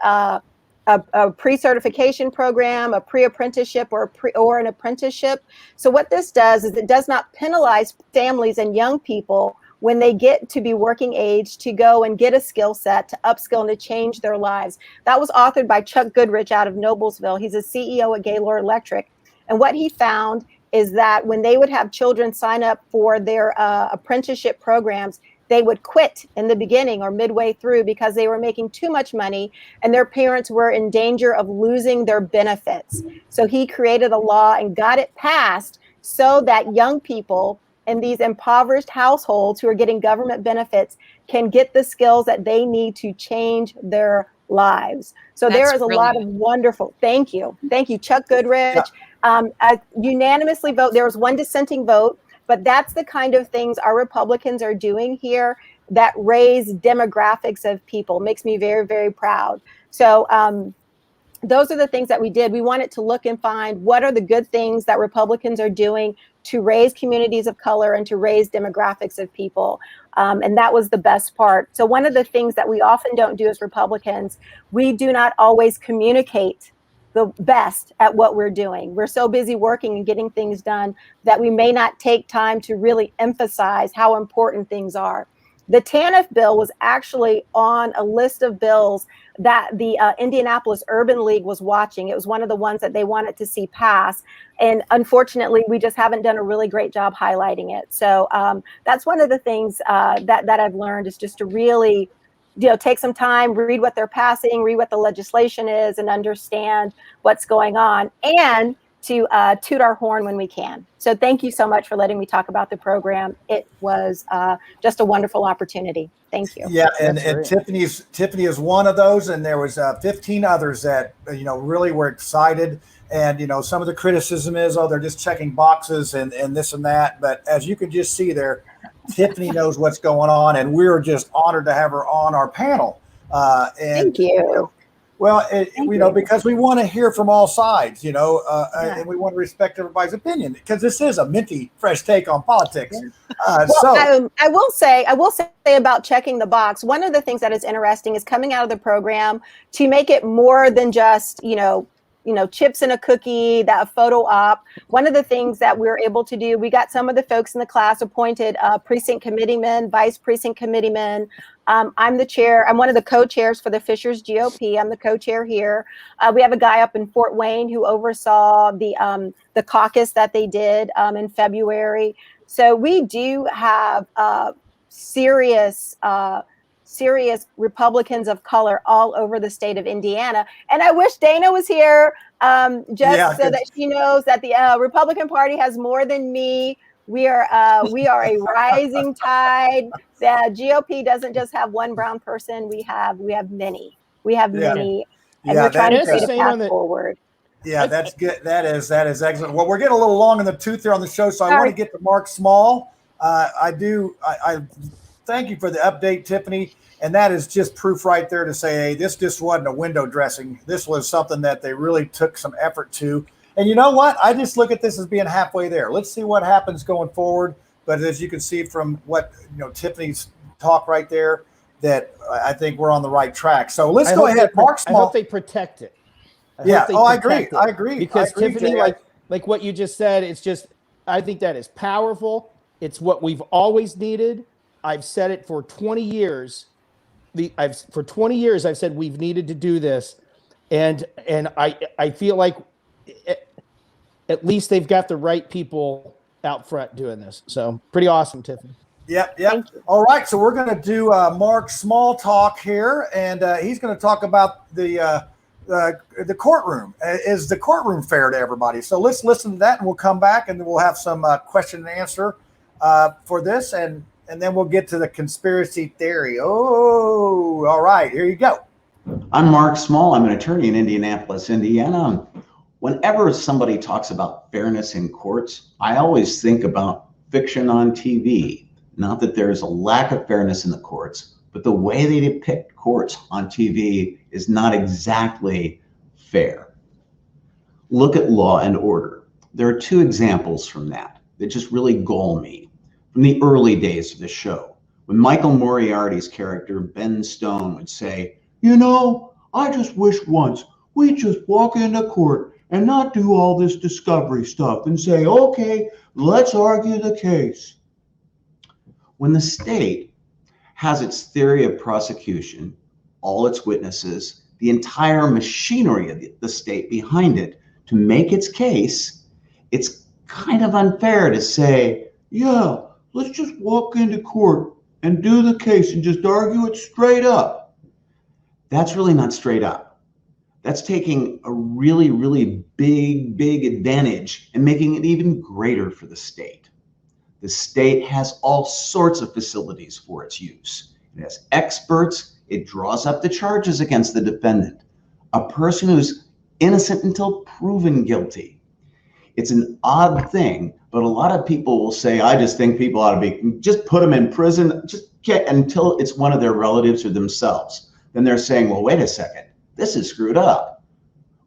a pre-certification program, a pre-apprenticeship, or an apprenticeship. So what this does is it does not penalize families and young people when they get to be working age to go and get a skill set, to upskill and to change their lives. That was authored by Chuck Goodrich out of Noblesville. He's a CEO at Gaylord Electric. And what he found is that when they would have children sign up for their apprenticeship programs, they would quit in the beginning or midway through because they were making too much money and their parents were in danger of losing their benefits. So he created a law and got it passed so that young people in these impoverished households who are getting government benefits can get the skills that they need to change their lives. So there is a lot of wonderful, thank you, Chuck Goodrich. Unanimously vote, there was one dissenting vote, but that's the kind of things our Republicans are doing here that raise demographics of people. Makes me very, very proud. So those are the things that we did. We wanted to look and find what are the good things that Republicans are doing to raise communities of color and to raise demographics of people. And that was the best part. So one of the things that we often don't do as Republicans, we do not always communicate the best at what we're doing. We're so busy working and getting things done that we may not take time to really emphasize how important things are. The TANF bill was actually on a list of bills that the Indianapolis Urban League was watching. It was one of the ones that they wanted to see pass. And unfortunately, we just haven't done a really great job highlighting it. So that's one of the things that I've learned is just to really take some time, read what they're passing, read what the legislation is, and understand what's going on, and to toot our horn when we can. So thank you so much for letting me talk about the program. It was just a wonderful opportunity. Thank you. Yeah, and Tiffany is one of those, and there was 15 others that really were excited. And some of the criticism is, oh, they're just checking boxes and this and that. But as you can just see there, Tiffany knows what's going on, and we're just honored to have her on our panel. Thank you. Well, because we want to hear from all sides, and we want to respect everybody's opinion because this is a minty, fresh take on politics. I will say about checking the box. One of the things that is interesting is coming out of the program to make it more than just, chips in a cookie, that photo op. One of the things that we were able to do, we got some of the folks in the class appointed precinct committeemen, vice precinct committeemen. I'm the chair. I'm one of the co-chairs for the Fishers GOP. I'm the co-chair here. We have a guy up in Fort Wayne who oversaw the caucus that they did in February. So we do have serious Republicans of color all over the state of Indiana. And I wish Dana was here so that she knows that the Republican Party has more than me. We are a rising tide. The GOP doesn't just have one brown person. We have many. We have Yeah. many, and Yeah, we're trying to that's the create a same on path the- forward. Yeah, that's good. That is excellent. Well, we're getting a little long in the tooth here on the show, so I Sorry. want to get to Mark Small. I thank you for the update, Tiffany. And that is just proof right there to say, hey, this just wasn't a window dressing. This was something that they really took some effort to. And you know what? I just look at this as being halfway there. Let's see what happens going forward. But as you can see from what Tiffany's talk right there, that I think we're on the right track. So let's go ahead, Mark Small. I hope they protect it. I agree. Because I agree, Tiffany, Jay. like what you just said, it's just, I think that is powerful. It's what we've always needed. I've said it for 20 years. For 20 years, I've said we've needed to do this, and I feel like at least they've got the right people out front doing this. So pretty awesome, Tiffany. Yep. All right, so we're going to do Mark Small talk here, and he's going to talk about the courtroom. Is the courtroom fair to everybody? So let's listen to that, and we'll come back, and then we'll have some question and answer for this, and then we'll get to the conspiracy theory. Oh, all right, here you go. I'm Mark Small. I'm an attorney in Indianapolis, Indiana. Whenever somebody talks about fairness in courts, I always think about fiction on TV. Not that there's a lack of fairness in the courts, but the way they depict courts on TV is not exactly fair. Look at Law and Order. There are two examples from that just really gall me. From the early days of the show, when Michael Moriarty's character, Ben Stone, would say, I just wish once we'd just walk into court and not do all this discovery stuff and say, okay, let's argue the case. When the state has its theory of prosecution, all its witnesses, the entire machinery of the state behind it to make its case, it's kind of unfair to say, yeah, let's just walk into court and do the case and just argue it straight up. That's really not straight up. That's taking a really, really big advantage and making it even greater for the state. The state has all sorts of facilities for its use. It has experts. It draws up the charges against the defendant, a person who's innocent until proven guilty. It's an odd thing, but a lot of people will say, I just think people ought to just put them in prison, just get until it's one of their relatives or themselves. Then they're saying, well, wait a second, this is screwed up.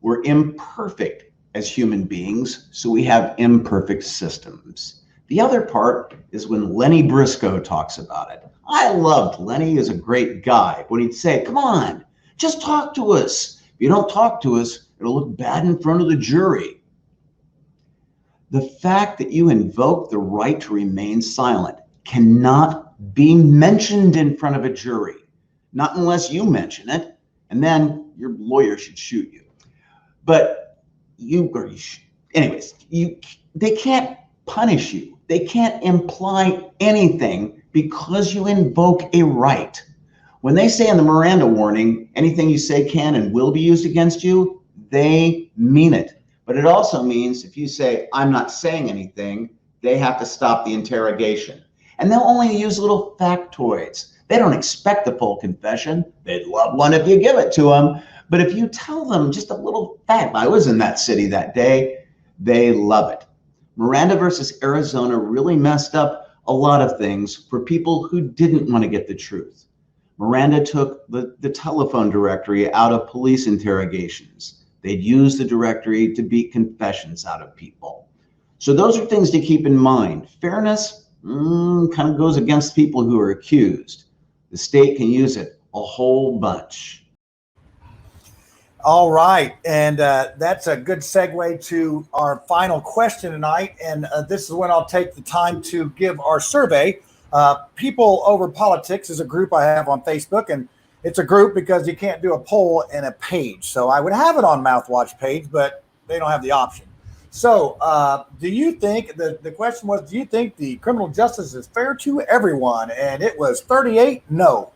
We're imperfect as human beings, so we have imperfect systems. The other part is when Lenny Briscoe talks about it. I loved Lenny. He was a great guy. When he'd say, come on, just talk to us. If you don't talk to us, it'll look bad in front of the jury. The fact that you invoke the right to remain silent cannot be mentioned in front of a jury, not unless you mention it, and then your lawyer should shoot you. But they can't punish you. They can't imply anything because you invoke a right. When they say in the Miranda warning, anything you say can and will be used against you, they mean it. But it also means if you say, I'm not saying anything, they have to stop the interrogation. And they'll only use little factoids. They don't expect the full confession. They'd love one if you give it to them. But if you tell them just a little fact, I was in that city that day, they love it. Miranda versus Arizona really messed up a lot of things for people who didn't want to get the truth. Miranda took the telephone directory out of police interrogations. They'd use the directory to beat confessions out of people. So those are things to keep in mind. Fairness kind of goes against people who are accused. The state can use it a whole bunch. All right, and that's a good segue to our final question tonight. And this is when I'll take the time to give our survey. People Over Politics is a group I have on Facebook, and it's a group because you can't do a poll in a page. So I would have it on Mouthwatch page, but they don't have the option. So do you think, the question was, do you think the criminal justice is fair to everyone? And it was 38, no.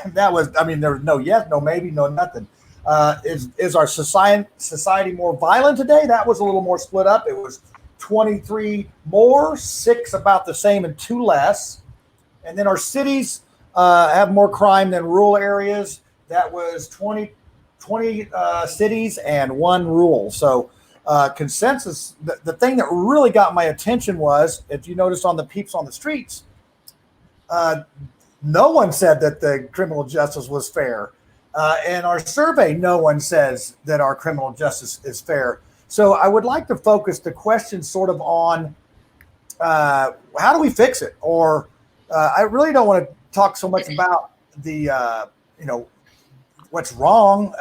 There was no yes, no maybe, no nothing. Is our society more violent today? That was a little more split up. It was 23 more, 6 about the same, and 2 less. And then our cities have more crime than rural areas. that was 20 cities and one rule. So consensus, the thing that really got my attention was, if you noticed on the Peeps on the Streets, no one said that the criminal justice was fair. In our survey, no one says that our criminal justice is fair. So I would like to focus the question sort of on how do we fix it? Or I really don't want to talk so much about the, what's wrong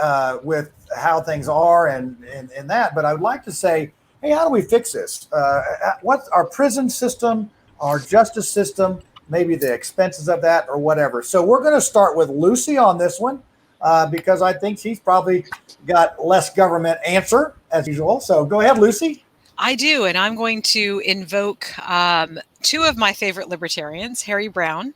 with how things are and that, but I would like to say, hey, how do we fix this? What's our prison system, our justice system, maybe the expenses of that or whatever. So we're going to start with Lucy on this one because I think she's probably got less government answer as usual. So go ahead, Lucy. I do, and I'm going to invoke two of my favorite libertarians, Harry Brown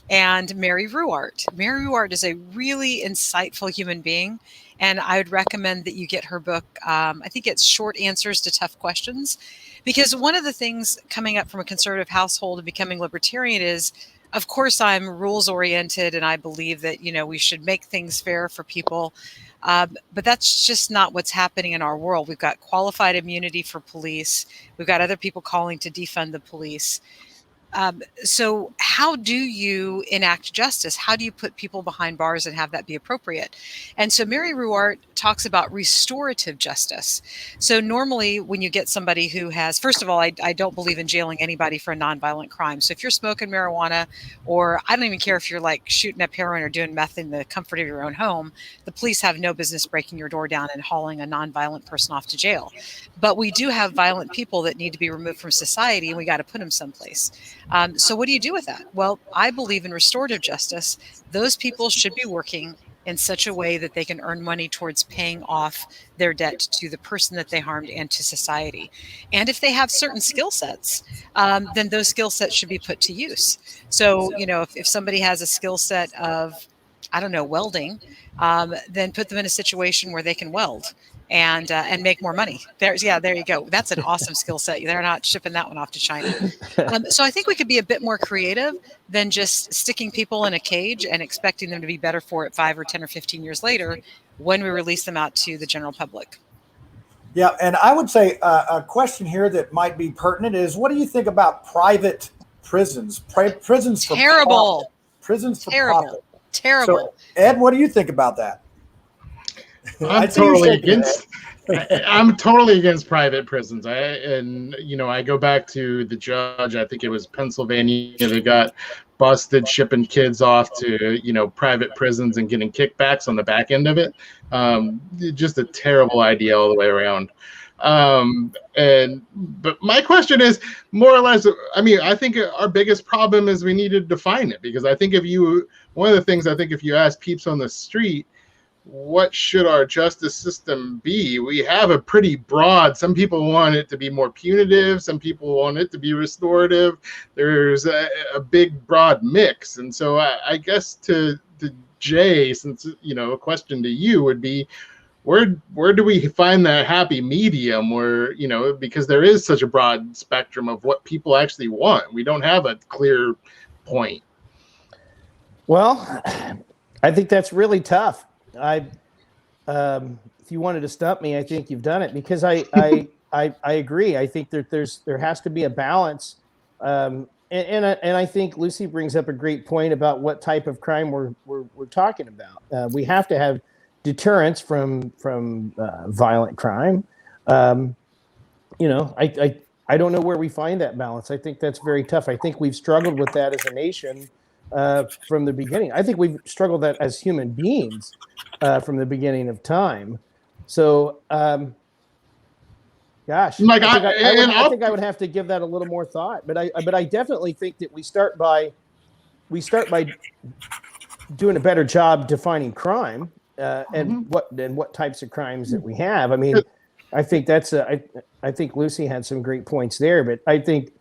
and Mary Ruwart. Mary Ruwart is a really insightful human being, and I would recommend that you get her book. I think it's Short Answers to Tough Questions, because one of the things coming up from a conservative household and becoming libertarian is, of course, I'm rules oriented, and I believe that we should make things fair for people. But that's just not what's happening in our world. We've got qualified immunity for police. We've got other people calling to defund the police. So how do you enact justice? How do you put people behind bars and have that be appropriate? And so Mary Ruwart talks about restorative justice. So normally when you get somebody who has, first of all, I don't believe in jailing anybody for a nonviolent crime. So if you're smoking marijuana, or I don't even care if you're like shooting up heroin or doing meth in the comfort of your own home, the police have no business breaking your door down and hauling a nonviolent person off to jail. But we do have violent people that need to be removed from society, and we got to put them someplace. So what do you do with that? Well, I believe in restorative justice. Those people should be working in such a way that they can earn money towards paying off their debt to the person that they harmed and to society. And if they have certain skill sets, then those skill sets should be put to use. So, if somebody has a skill set of, welding, then put them in a situation where they can weld and make more money. There you go. That's an awesome skill set. They're not shipping that one off to China. So I think we could be a bit more creative than just sticking people in a cage and expecting them to be better for it 5 or 10 or 15 years later when we release them out to the general public. Yeah, and I would say a question here that might be pertinent is, what do you think about private prisons? Prisons for terrible. Profit. Prisons for terrible. profit. Terrible. So, Ed, what do you think about that? I'm totally against private prisons. I go back to the judge. I think it was Pennsylvania that got busted shipping kids off to private prisons and getting kickbacks on the back end of it. Just a terrible idea all the way around. But my question is more or less, I think our biggest problem is we need to define it, because I think if you ask Peeps on the street, what should our justice system be? We have a pretty broad, some people want it to be more punitive, some people want it to be restorative. There's a big broad mix. And so I guess to Jay, since a question to you would be, where do we find that happy medium where, because there is such a broad spectrum of what people actually want. We don't have a clear point. Well, I think that's really tough. If you wanted to stump me, I think you've done it, because I agree. I think that there has to be a balance. And I think Lucy brings up a great point about what type of crime we're talking about. We have to have deterrence from violent crime. I don't know where we find that balance. I think that's very tough. I think we've struggled with that as a nation from the beginning. I think we've struggled that as human beings from the beginning of time. So, gosh, I think I would have to give that a little more thought. But I definitely think that we start by doing a better job defining crime. And what types of crimes that we have. I think I think Lucy had some great points there, but I think,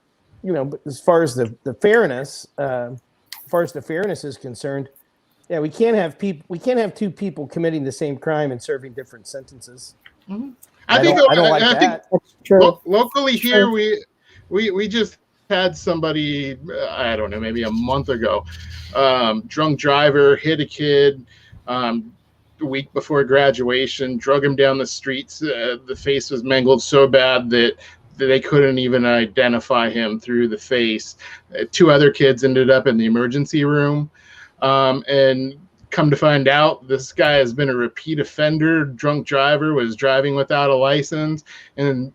as far as the fairness, is concerned, we can't have two people committing the same crime and serving different sentences. Mm-hmm. I don't like that. Locally here, we just had somebody, maybe a month ago, drunk driver hit a kid. a week before graduation, drug him down the streets. The face was mangled so bad that they couldn't even identify him through the face. Two other kids ended up in the emergency room. And come to find out, this guy has been a repeat offender, drunk driver, was driving without a license,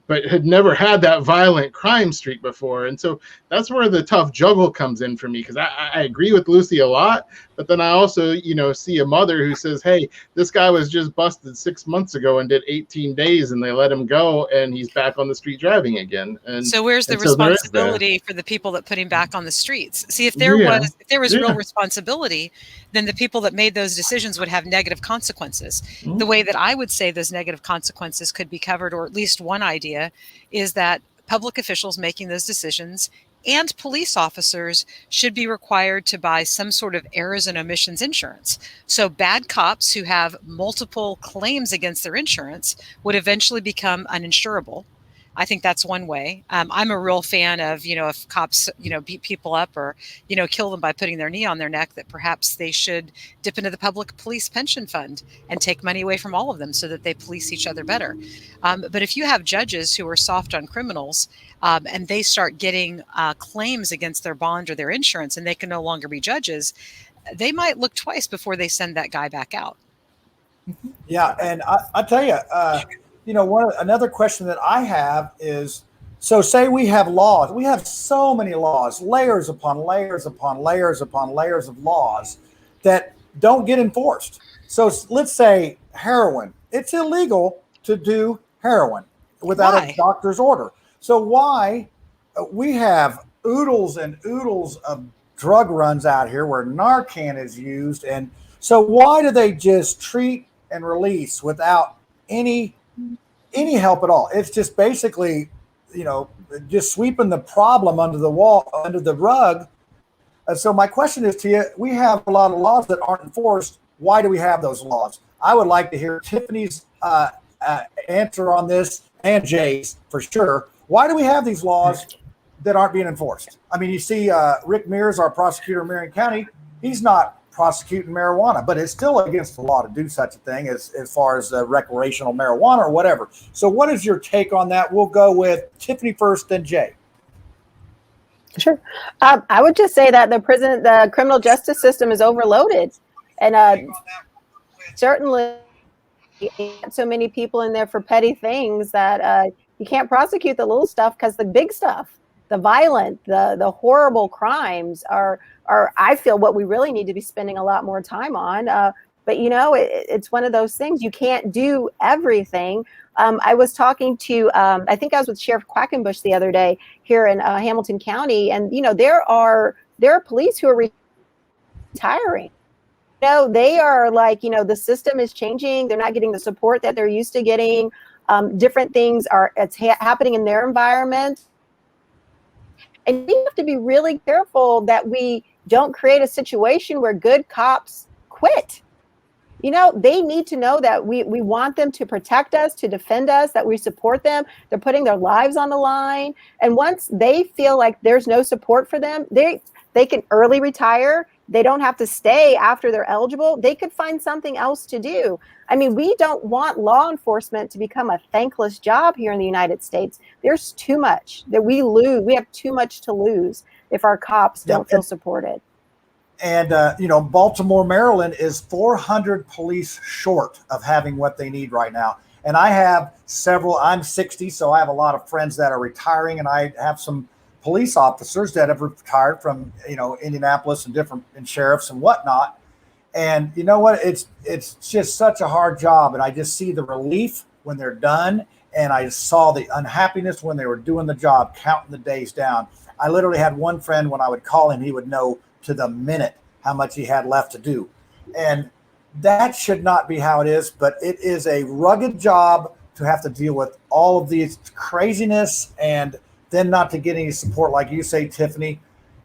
but had never had that violent crime streak before. And so that's where the tough juggle comes in for me, because I agree with Lucy a lot, but then I also, see a mother who says, hey, this guy was just busted 6 months ago and did 18 days and they let him go and he's back on the street driving again. And so where's the responsibility for the people that put him back on the streets? See, if there was real responsibility, then the people that made those decisions would have negative consequences. The way that I would say those negative consequences could be covered, or at least one idea, is that public officials making those decisions and police officers should be required to buy some sort of errors and omissions insurance. So bad cops who have multiple claims against their insurance would eventually become uninsurable. I think that's one way. I'm a real fan of, if cops, beat people up or, kill them by putting their knee on their neck, that perhaps they should dip into the public police pension fund and take money away from all of them so that they police each other better. But if you have judges who are soft on criminals and they start getting claims against their bond or their insurance and they can no longer be judges, they might look twice before they send that guy back out. Yeah. And I tell you, another question that I have is, so say we have laws. We have so many laws, layers upon layers upon layers upon layers of laws that don't get enforced. So let's say heroin. It's illegal to do heroin without a doctor's order. So why we have oodles and oodles of drug runs out here where Narcan is used. And so why do they just treat and release without any help at all? It's just basically, just sweeping the problem under the rug. And so my question is to you, we have a lot of laws that aren't enforced. Why do we have those laws? I would like to hear Tiffany's answer on this, and Jay's for sure. Why do we have these laws that aren't being enforced? I mean, you see Rick Mears, our prosecutor in Marion County, he's not prosecuting marijuana, but it's still against the law to do such a thing as far as recreational marijuana or whatever. So what is your take on that? We'll go with Tiffany first, then Jay. Sure. I would just say that the criminal justice system is overloaded, and certainly so many people in there for petty things that you can't prosecute the little stuff, because the big stuff, the violent, the horrible crimes are I feel what we really need to be spending a lot more time on. But it's one of those things, you can't do everything. I was talking to I think I was with Sheriff Quackenbush the other day here in Hamilton County, and there are police who are retiring. They are like, the system is changing. They're not getting the support that they're used to getting. Different things it's happening in their environment. And we have to be really careful that we don't create a situation where good cops quit. They need to know that we want them to protect us, to defend us, that we support them. They're putting their lives on the line. And once they feel like there's no support for them, they can early retire. They don't have to stay after they're eligible. They could find something else to do. I mean, we don't want law enforcement to become a thankless job here in the United States. There's too much that we lose. We have too much to lose if our cops don't feel supported. And, Baltimore, Maryland is 400 police short of having what they need right now. And I have I'm 60, so I have a lot of friends that are retiring, and I have some police officers that have retired from, Indianapolis and sheriffs and whatnot. And you know what? It's just such a hard job. And I just see the relief when they're done. And I saw the unhappiness when they were doing the job, counting the days down. I literally had one friend, when I would call him, he would know to the minute how much he had left to do. And that should not be how it is, but it is a rugged job to have to deal with all of these craziness and then not to get any support, like you say, Tiffany.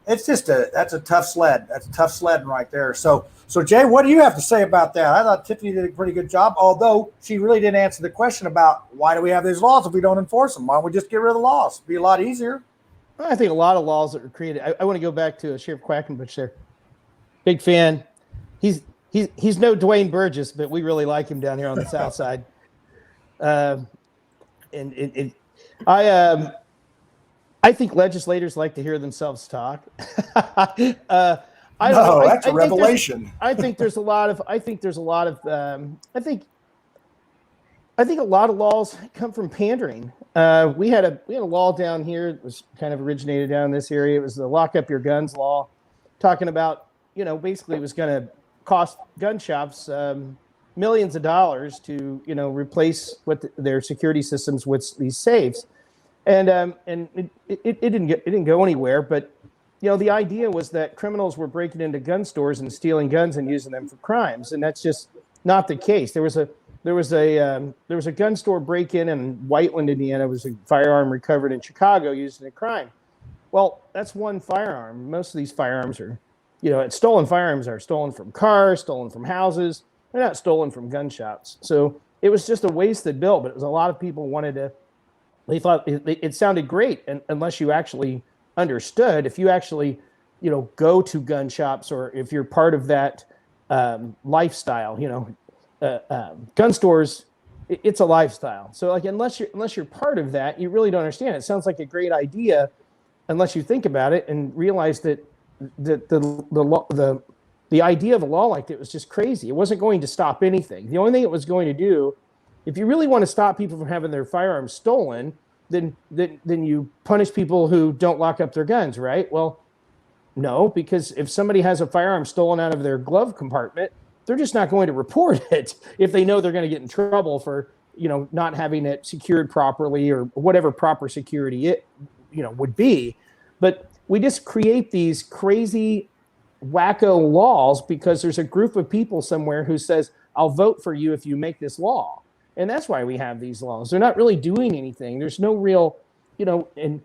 It's just that's a tough sled. That's a tough sledding right there. So Jay, what do you have to say about that? I thought Tiffany did a pretty good job, although she really didn't answer the question about why do we have these laws if we don't enforce them? Why don't we just get rid of the laws? It'd be a lot easier. I think a lot of laws that were created. I want to go back to Sheriff Quackenbush there. Big fan. He's he's no Dwayne Burgess, but we really like him down here on the South Side. I think legislators like to hear themselves talk. I don't know. That's a revelation. I think there's a lot of. I think a lot of laws come from pandering. We had a law down here that was kind of originated down in this area. It was the lock up your guns law, talking about, basically it was going to cost gun shops millions of dollars to, replace their security systems with these safes. And it didn't go anywhere. But, the idea was that criminals were breaking into gun stores and stealing guns and using them for crimes. And that's just not the case. There was a gun store break-in Whiteland, Indiana. It was a firearm recovered in Chicago used in a crime. Well, that's one firearm. Most of these firearms are, stolen firearms are stolen from cars, stolen from houses. They're not stolen from gun shops. So it was just a wasted bill, but it was a lot of people they thought it sounded great, and unless you actually understood, if you actually, go to gun shops, or if you're part of that lifestyle, gun stores, it's a lifestyle. So like, unless you're part of that, you really don't understand. It sounds like a great idea, unless you think about it and realize that the idea of a law like that was just crazy. It wasn't going to stop anything. The only thing it was going to do, if you really want to stop people from having their firearms stolen, then you punish people who don't lock up their guns, right? Well, no, because if somebody has a firearm stolen out of their glove compartment, they're just not going to report it if they know they're going to get in trouble for, not having it secured properly, or whatever proper security it, would be. But we just create these crazy, wacko laws because there's a group of people somewhere who says, I'll vote for you if you make this law. And that's why we have these laws. They're not really doing anything. There's no real, and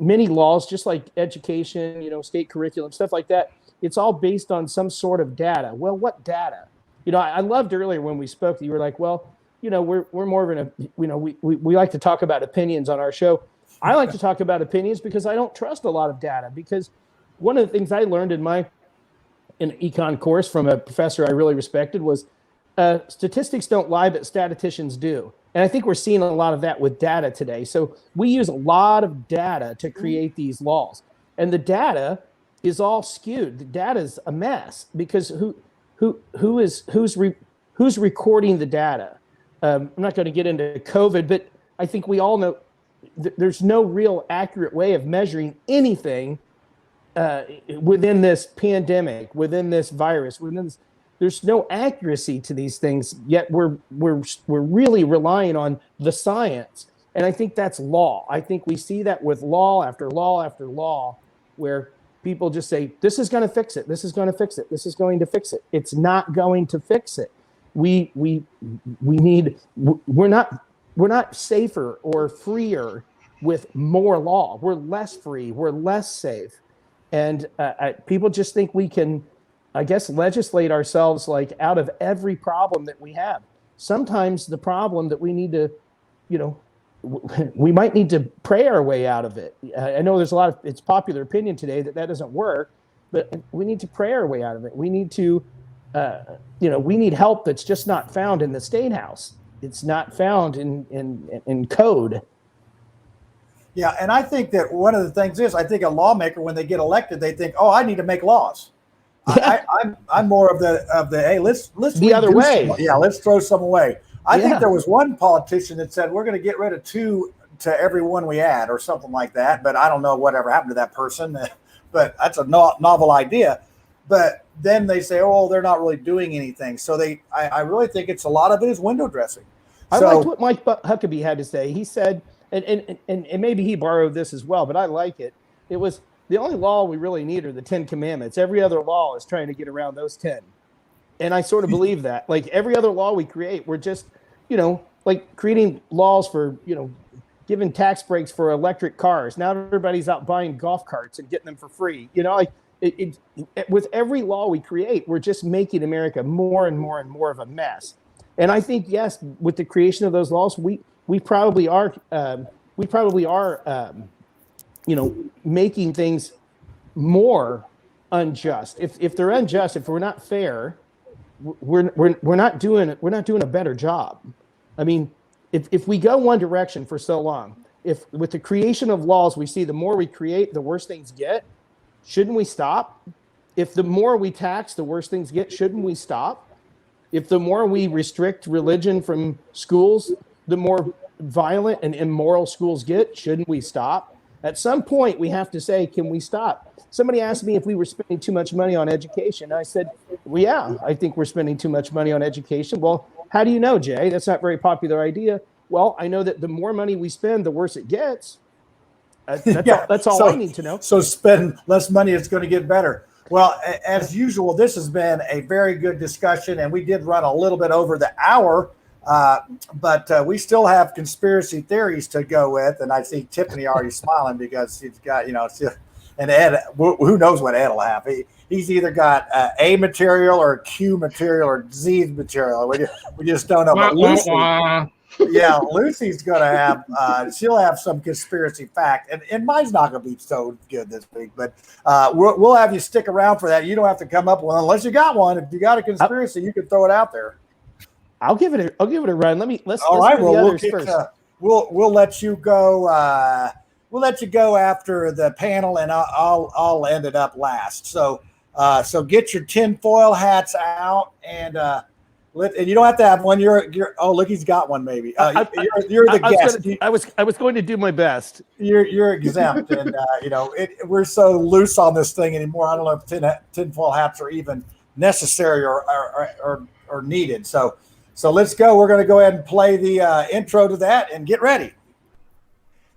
many laws, just like education, state curriculum, stuff like that, it's all based on some sort of data. Well, what data? I loved earlier when we spoke, you were like, well, we're more of we like to talk about opinions on our show. I like to talk about opinions because I don't trust a lot of data, because one of the things I learned in an econ course from a professor I really respected was statistics don't lie, but statisticians do. And I think we're seeing a lot of that with data today. So we use a lot of data to create these laws, and the data is all skewed. The data is a mess because who's recording the data? I'm not going to get into COVID, but I think we all know there's no real accurate way of measuring anything within this pandemic, within this virus, there's no accuracy to these things, yet we're really relying on the science. And I think that's law. I think we see that with law after law after law, where people just say, this is going to fix it. This is going to fix it. This is going to fix it. It's not going to fix it. We're not safer or freer with more law. We're less free. We're less safe. And people just think we can, I guess, legislate ourselves like out of every problem that we have. Sometimes the problem that we need to, we might need to pray our way out of it. I know there's it's popular opinion today that doesn't work, but we need to pray our way out of it. We need to, we need help that's just not found in the State House. It's not found in code. Yeah, and I think that one of the things is, I think a lawmaker, when they get elected, they think, oh, I need to make laws. Yeah. I'm more of the hey, let's the other way. Yeah, let's throw some away. I think there was one politician that said we're going to get rid of 2 to every one we add, or something like that. But I don't know whatever happened to that person. But that's a novel idea. But then they say, oh, they're not really doing anything. So I really think it's a lot of it is window dressing. I liked what Mike Huckabee had to say. He said, and maybe he borrowed this as well, but I like it. It was, the only law we really need are the 10 commandments. Every other law is trying to get around those 10. And I sort of believe that. Like every other law we create, we're just, like creating laws for, giving tax breaks for electric cars. Now everybody's out buying golf carts and getting them for free. With every law we create, we're just making America more and more and more of a mess. And I think, yes, with the creation of those laws, we probably are making things more unjust. If they're unjust, if we're not fair, we're not doing a better job. I mean, if we go one direction for so long, if with the creation of laws we see the more we create, the worse things get, shouldn't we stop? If the more we tax, the worse things get, shouldn't we stop? If the more we restrict religion from schools, the more violent and immoral schools get, shouldn't we stop? At some point, we have to say, can we stop? Somebody asked me if we were spending too much money on education. I said, well, yeah, I think we're spending too much money on education. Well, how do you know, Jay? That's not a very popular idea. Well, I know that the more money we spend, the worse it gets. That's all I need to know. So spend less money, it's going to get better. Well, as usual, this has been a very good discussion, and we did run a little bit over the hour, but we still have conspiracy theories to go with. And I see Tiffany already smiling because she's got, and Ed, who knows what Ed will have. He's either got A material or Q material or Z material. We just don't know. But Lucy, yeah, Lucy's going to have, she'll have some conspiracy fact. And mine's not going to be so good this week, but we'll have you stick around for that. You don't have to come up with one unless you got one. If you got a conspiracy, you can throw it out there. I'll give it a run. Let's all right. Well, We'll let you go. We'll let you go after the panel, and I'll end it up last. So get your tinfoil hats out, and you don't have to have one. Oh, look, he's got one. Maybe you're the guest. I was going to do my best. You're exempt, and we're so loose on this thing anymore. I don't know if tinfoil hats are even necessary or needed. So let's go. We're going to go ahead and play the intro to that and get ready.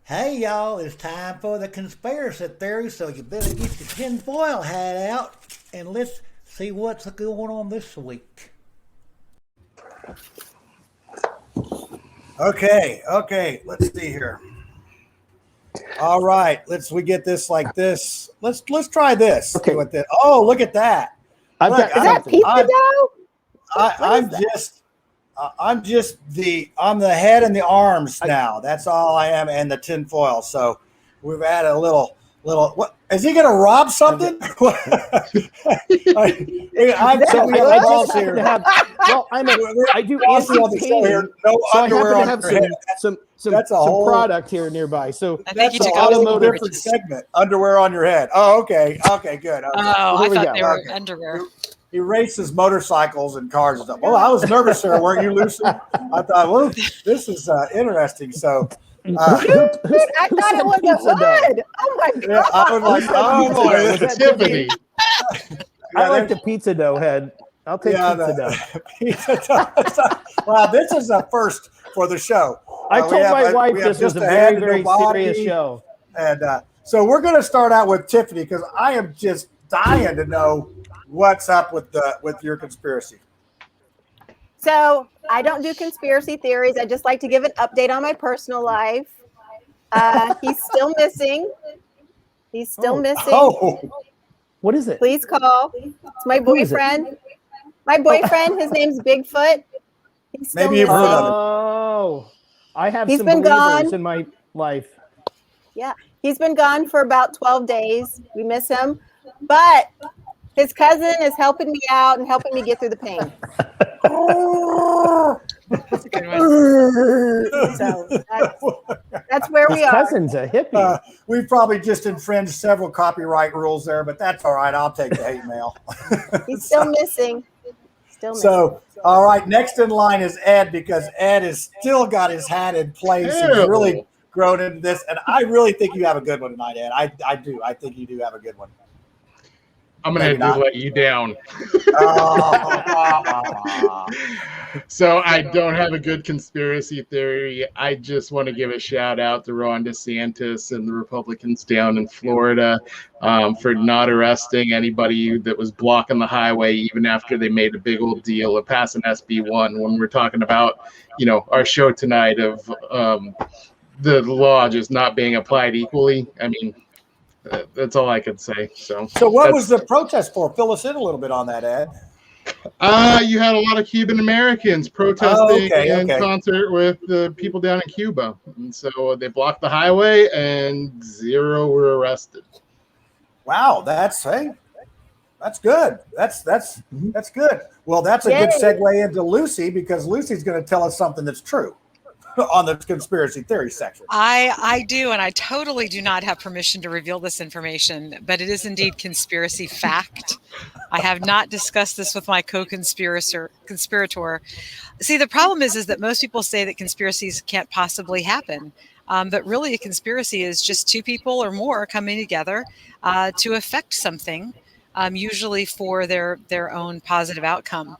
Hey, y'all, it's time for the conspiracy theory, so you better get your tinfoil hat out, and let's see what's going on this week. Okay, let's see here. All right, we get this like this. Let's try this. Okay. With this. Oh, look at that. Is that pizza dough? I'm the head and the arms now. That's all I am, and the tinfoil. So we've added a little. What is he going to rob something? I do anti-pain. No so underwear I happen to have some product here nearby. So that's a whole different segment. Underwear on your head. Oh, okay, good. Okay. I thought they were underwear. He races motorcycles and cars and stuff. Well, I was nervous there, weren't you, Lucy? I thought, well, this is interesting. So, I thought it was a hood. Oh my god! Yeah, I was like, oh boy, this is Tiffany. I like the pizza dough head. I'll take pizza dough. Wow, this is a first for the show. I told my wife this was a very, very serious show. And so we're going to start out with Tiffany because I am just dying to know what's up with your conspiracy. So I don't do conspiracy theories. I just like to give an update on my personal life. He's still missing. Oh, what is it? Please call. It's my boyfriend. My boyfriend. His name's Bigfoot. He's still Maybe you've heard of it. Oh, I have He's some been believers gone in my life. Yeah, he's been gone for about 12 days. We miss him, but his cousin is helping me out and helping me get through the pain. That's a good one. So that's where we are. Cousin's a hippie. We've probably just infringed several copyright rules there, but that's all right. I'll take the hate mail. He's still missing. So, all right, next in line is Ed because Ed has still got his hat in place. He's really grown into this, and I really think you have a good one tonight, Ed. I do. I think you do have a good one. I'm going to have to let you down. So I don't have a good conspiracy theory. I just want to give a shout out to Ron DeSantis and the Republicans down in Florida for not arresting anybody that was blocking the highway, even after they made a big old deal of passing SB1 when we're talking about, our show tonight of the law just not being applied equally. I mean, that's all I could say. So what was the protest for? Fill us in a little bit on that, Ed. You had a lot of Cuban Americans protesting in concert with the people down in Cuba. And so they blocked the highway and 0 were arrested. Wow, That's good. That's good. Well, that's a good segue into Lucy, because Lucy's going to tell us something that's true on the conspiracy theory section. I do, and I totally do not have permission to reveal this information, but it is indeed conspiracy fact. I have not discussed this with my conspirator. See, the problem is that most people say that conspiracies can't possibly happen. But really, a conspiracy is just two people or more coming together to affect something, usually for their own positive outcome.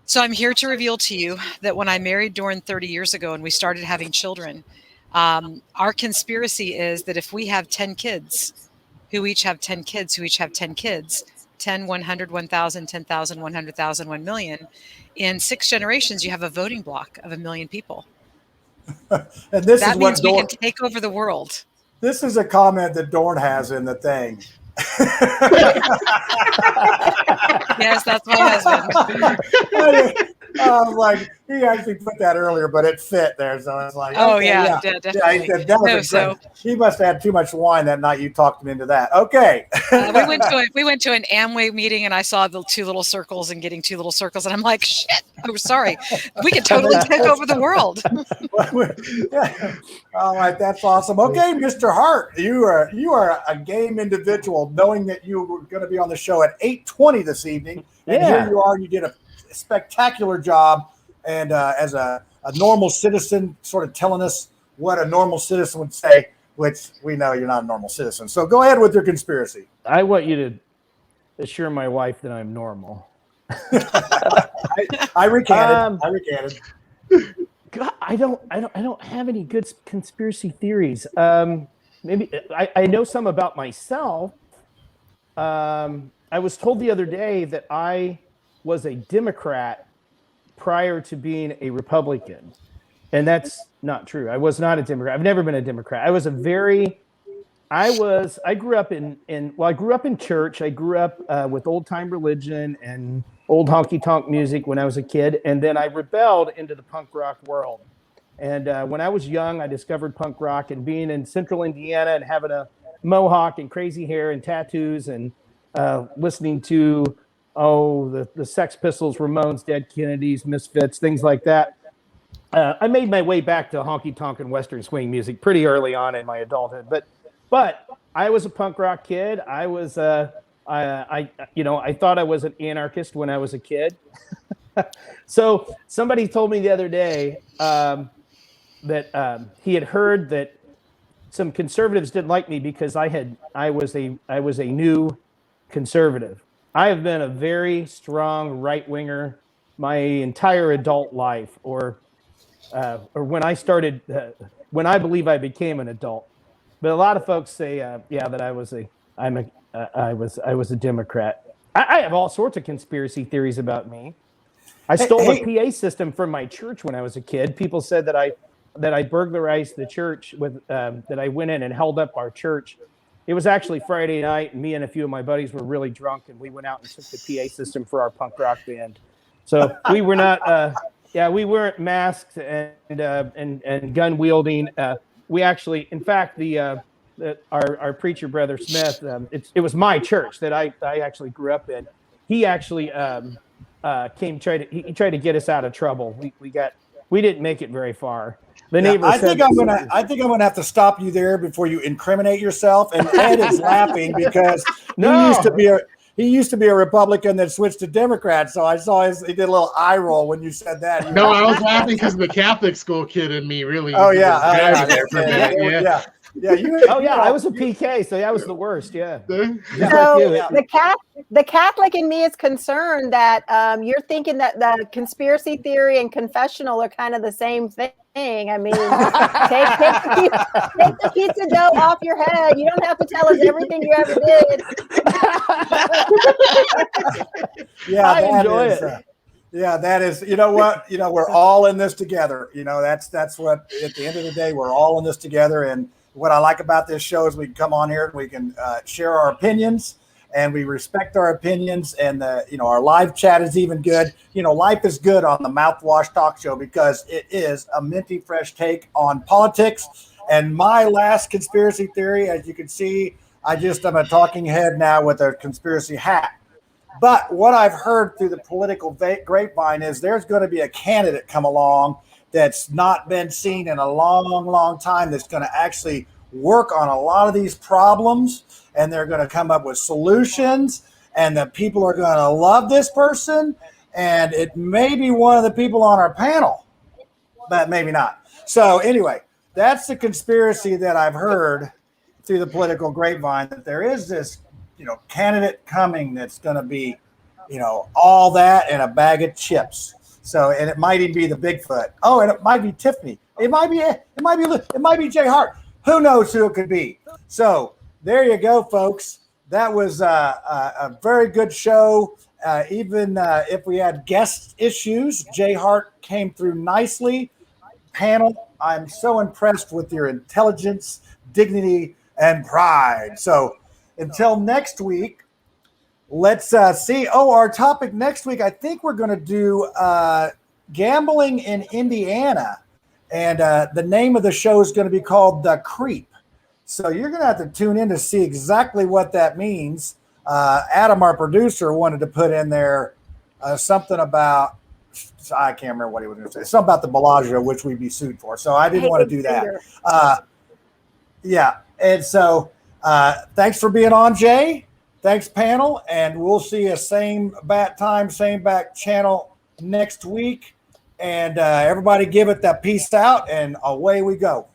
So I'm here to reveal to you that when I married Dorn 30 years ago and we started having children, our conspiracy is that if we have 10 kids, who each have 10 kids, who each have 10 kids, 10, 100, 1,000, 10,000, 100,000, 1 million, in 6 generations, you have a voting block of 1 million people. And this that is means what we can take over the world. This is a comment that Dorn has in the thing. Yes, that's my husband. I was like, he actually put that earlier, but it fit there. So I was like, oh, okay, yeah, definitely. Yeah, he said, that was he must have had too much wine that night. You talked him into that. Okay. We went to an Amway meeting, and I saw the 2 little circles and getting 2 little circles, and I'm like, shit, I'm sorry. We could totally take over the world. Yeah. All right, that's awesome. Okay, Mr. Hart, you are a game individual, knowing that you were going to be on the show at 8:20 this evening, and here you are. You did a spectacular job, and as a normal citizen, sort of telling us what a normal citizen would say, which we know you're not a normal citizen. So go ahead with your conspiracy. I want you to assure my wife that I'm normal. I recanted. God, I don't have any good conspiracy theories. Maybe I know some about myself. I was told the other day that I was a Democrat prior to being a Republican, and that's not true. I was not a Democrat. I've never been a Democrat. I grew up in church. I grew up with old time religion and old honky tonk music when I was a kid, and then I rebelled into the punk rock world. And when I was young, I discovered punk rock, and being in Central Indiana and having a mohawk and crazy hair and tattoos and listening to the Sex Pistols, Ramones, Dead Kennedys, Misfits, things like that. I made my way back to honky tonk and Western swing music pretty early on in my adulthood, but I was a punk rock kid. I was I thought I was an anarchist when I was a kid. So somebody told me the other day that he had heard that some conservatives didn't like me because I was a new conservative. I have been a very strong right winger my entire adult life, or when I started, when I believe I became an adult. But a lot of folks say, that I was a Democrat. I have all sorts of conspiracy theories about me. I stole a PA system from my church when I was a kid. People said that I burglarized the church that I went in and held up our church. It was actually Friday night, and me and a few of my buddies were really drunk, and we went out and took the PA system for our punk rock band. So we were not, we weren't masked and gun wielding. We actually, in fact, our preacher brother Smith, it was my church that I actually grew up in. He actually tried to get us out of trouble. We didn't make it very far. The neighbor I think I'm gonna have to stop you there before you incriminate yourself. And Ed is laughing because he used to be a Republican that switched to Democrat. So I saw he did a little eye roll when you said that. No, I was laughing because the Catholic school kid in me really. Oh yeah, I was a PK, so that was the worst. Yeah. So the Catholic in me is concerned that you're thinking that the conspiracy theory and confessional are kind of the same thing. I mean, take the pizza dough off your head. You don't have to tell us everything you ever did. I enjoy it. That is, you know what, we're all in this together. That's what, at the end of the day, we're all in this together. And what I like about this show is we can come on here and we can share our opinions, and we respect our opinions. And our live chat is even good. Life is good on the Mouthwash Talk Show because it is a minty fresh take on politics. And my last conspiracy theory, as you can see, I'm a talking head now with a conspiracy hat. But what I've heard through the political grapevine is there's going to be a candidate come along that's not been seen in a long, long time that's going to actually work on a lot of these problems, and they're going to come up with solutions, and the people are going to love this person, and it may be one of the people on our panel, but maybe not. So anyway, that's the conspiracy that I've heard through the political grapevine, that there is this, candidate coming that's going to be, all that and a bag of chips. So, and it might even be the Bigfoot. Oh, and it might be Tiffany. It might be Jay Hart. Who knows who it could be? So there you go, folks. That was a very good show. Even if we had guest issues, Jay Hart came through nicely. Panel, I'm so impressed with your intelligence, dignity, and pride. So until next week, let's see. Oh, our topic next week, I think we're going to do gambling in Indiana. And the name of the show is going to be called The Creep. So you're going to have to tune in to see exactly what that means. Adam, our producer, wanted to put in there something about, I can't remember what he was going to say, something about the Bellagio, which we'd be sued for. So I didn't want to do that. Yeah. And so thanks for being on, Jay. Thanks, panel. And we'll see you same bat time, same back channel next week. And everybody give it that peace out, and away we go.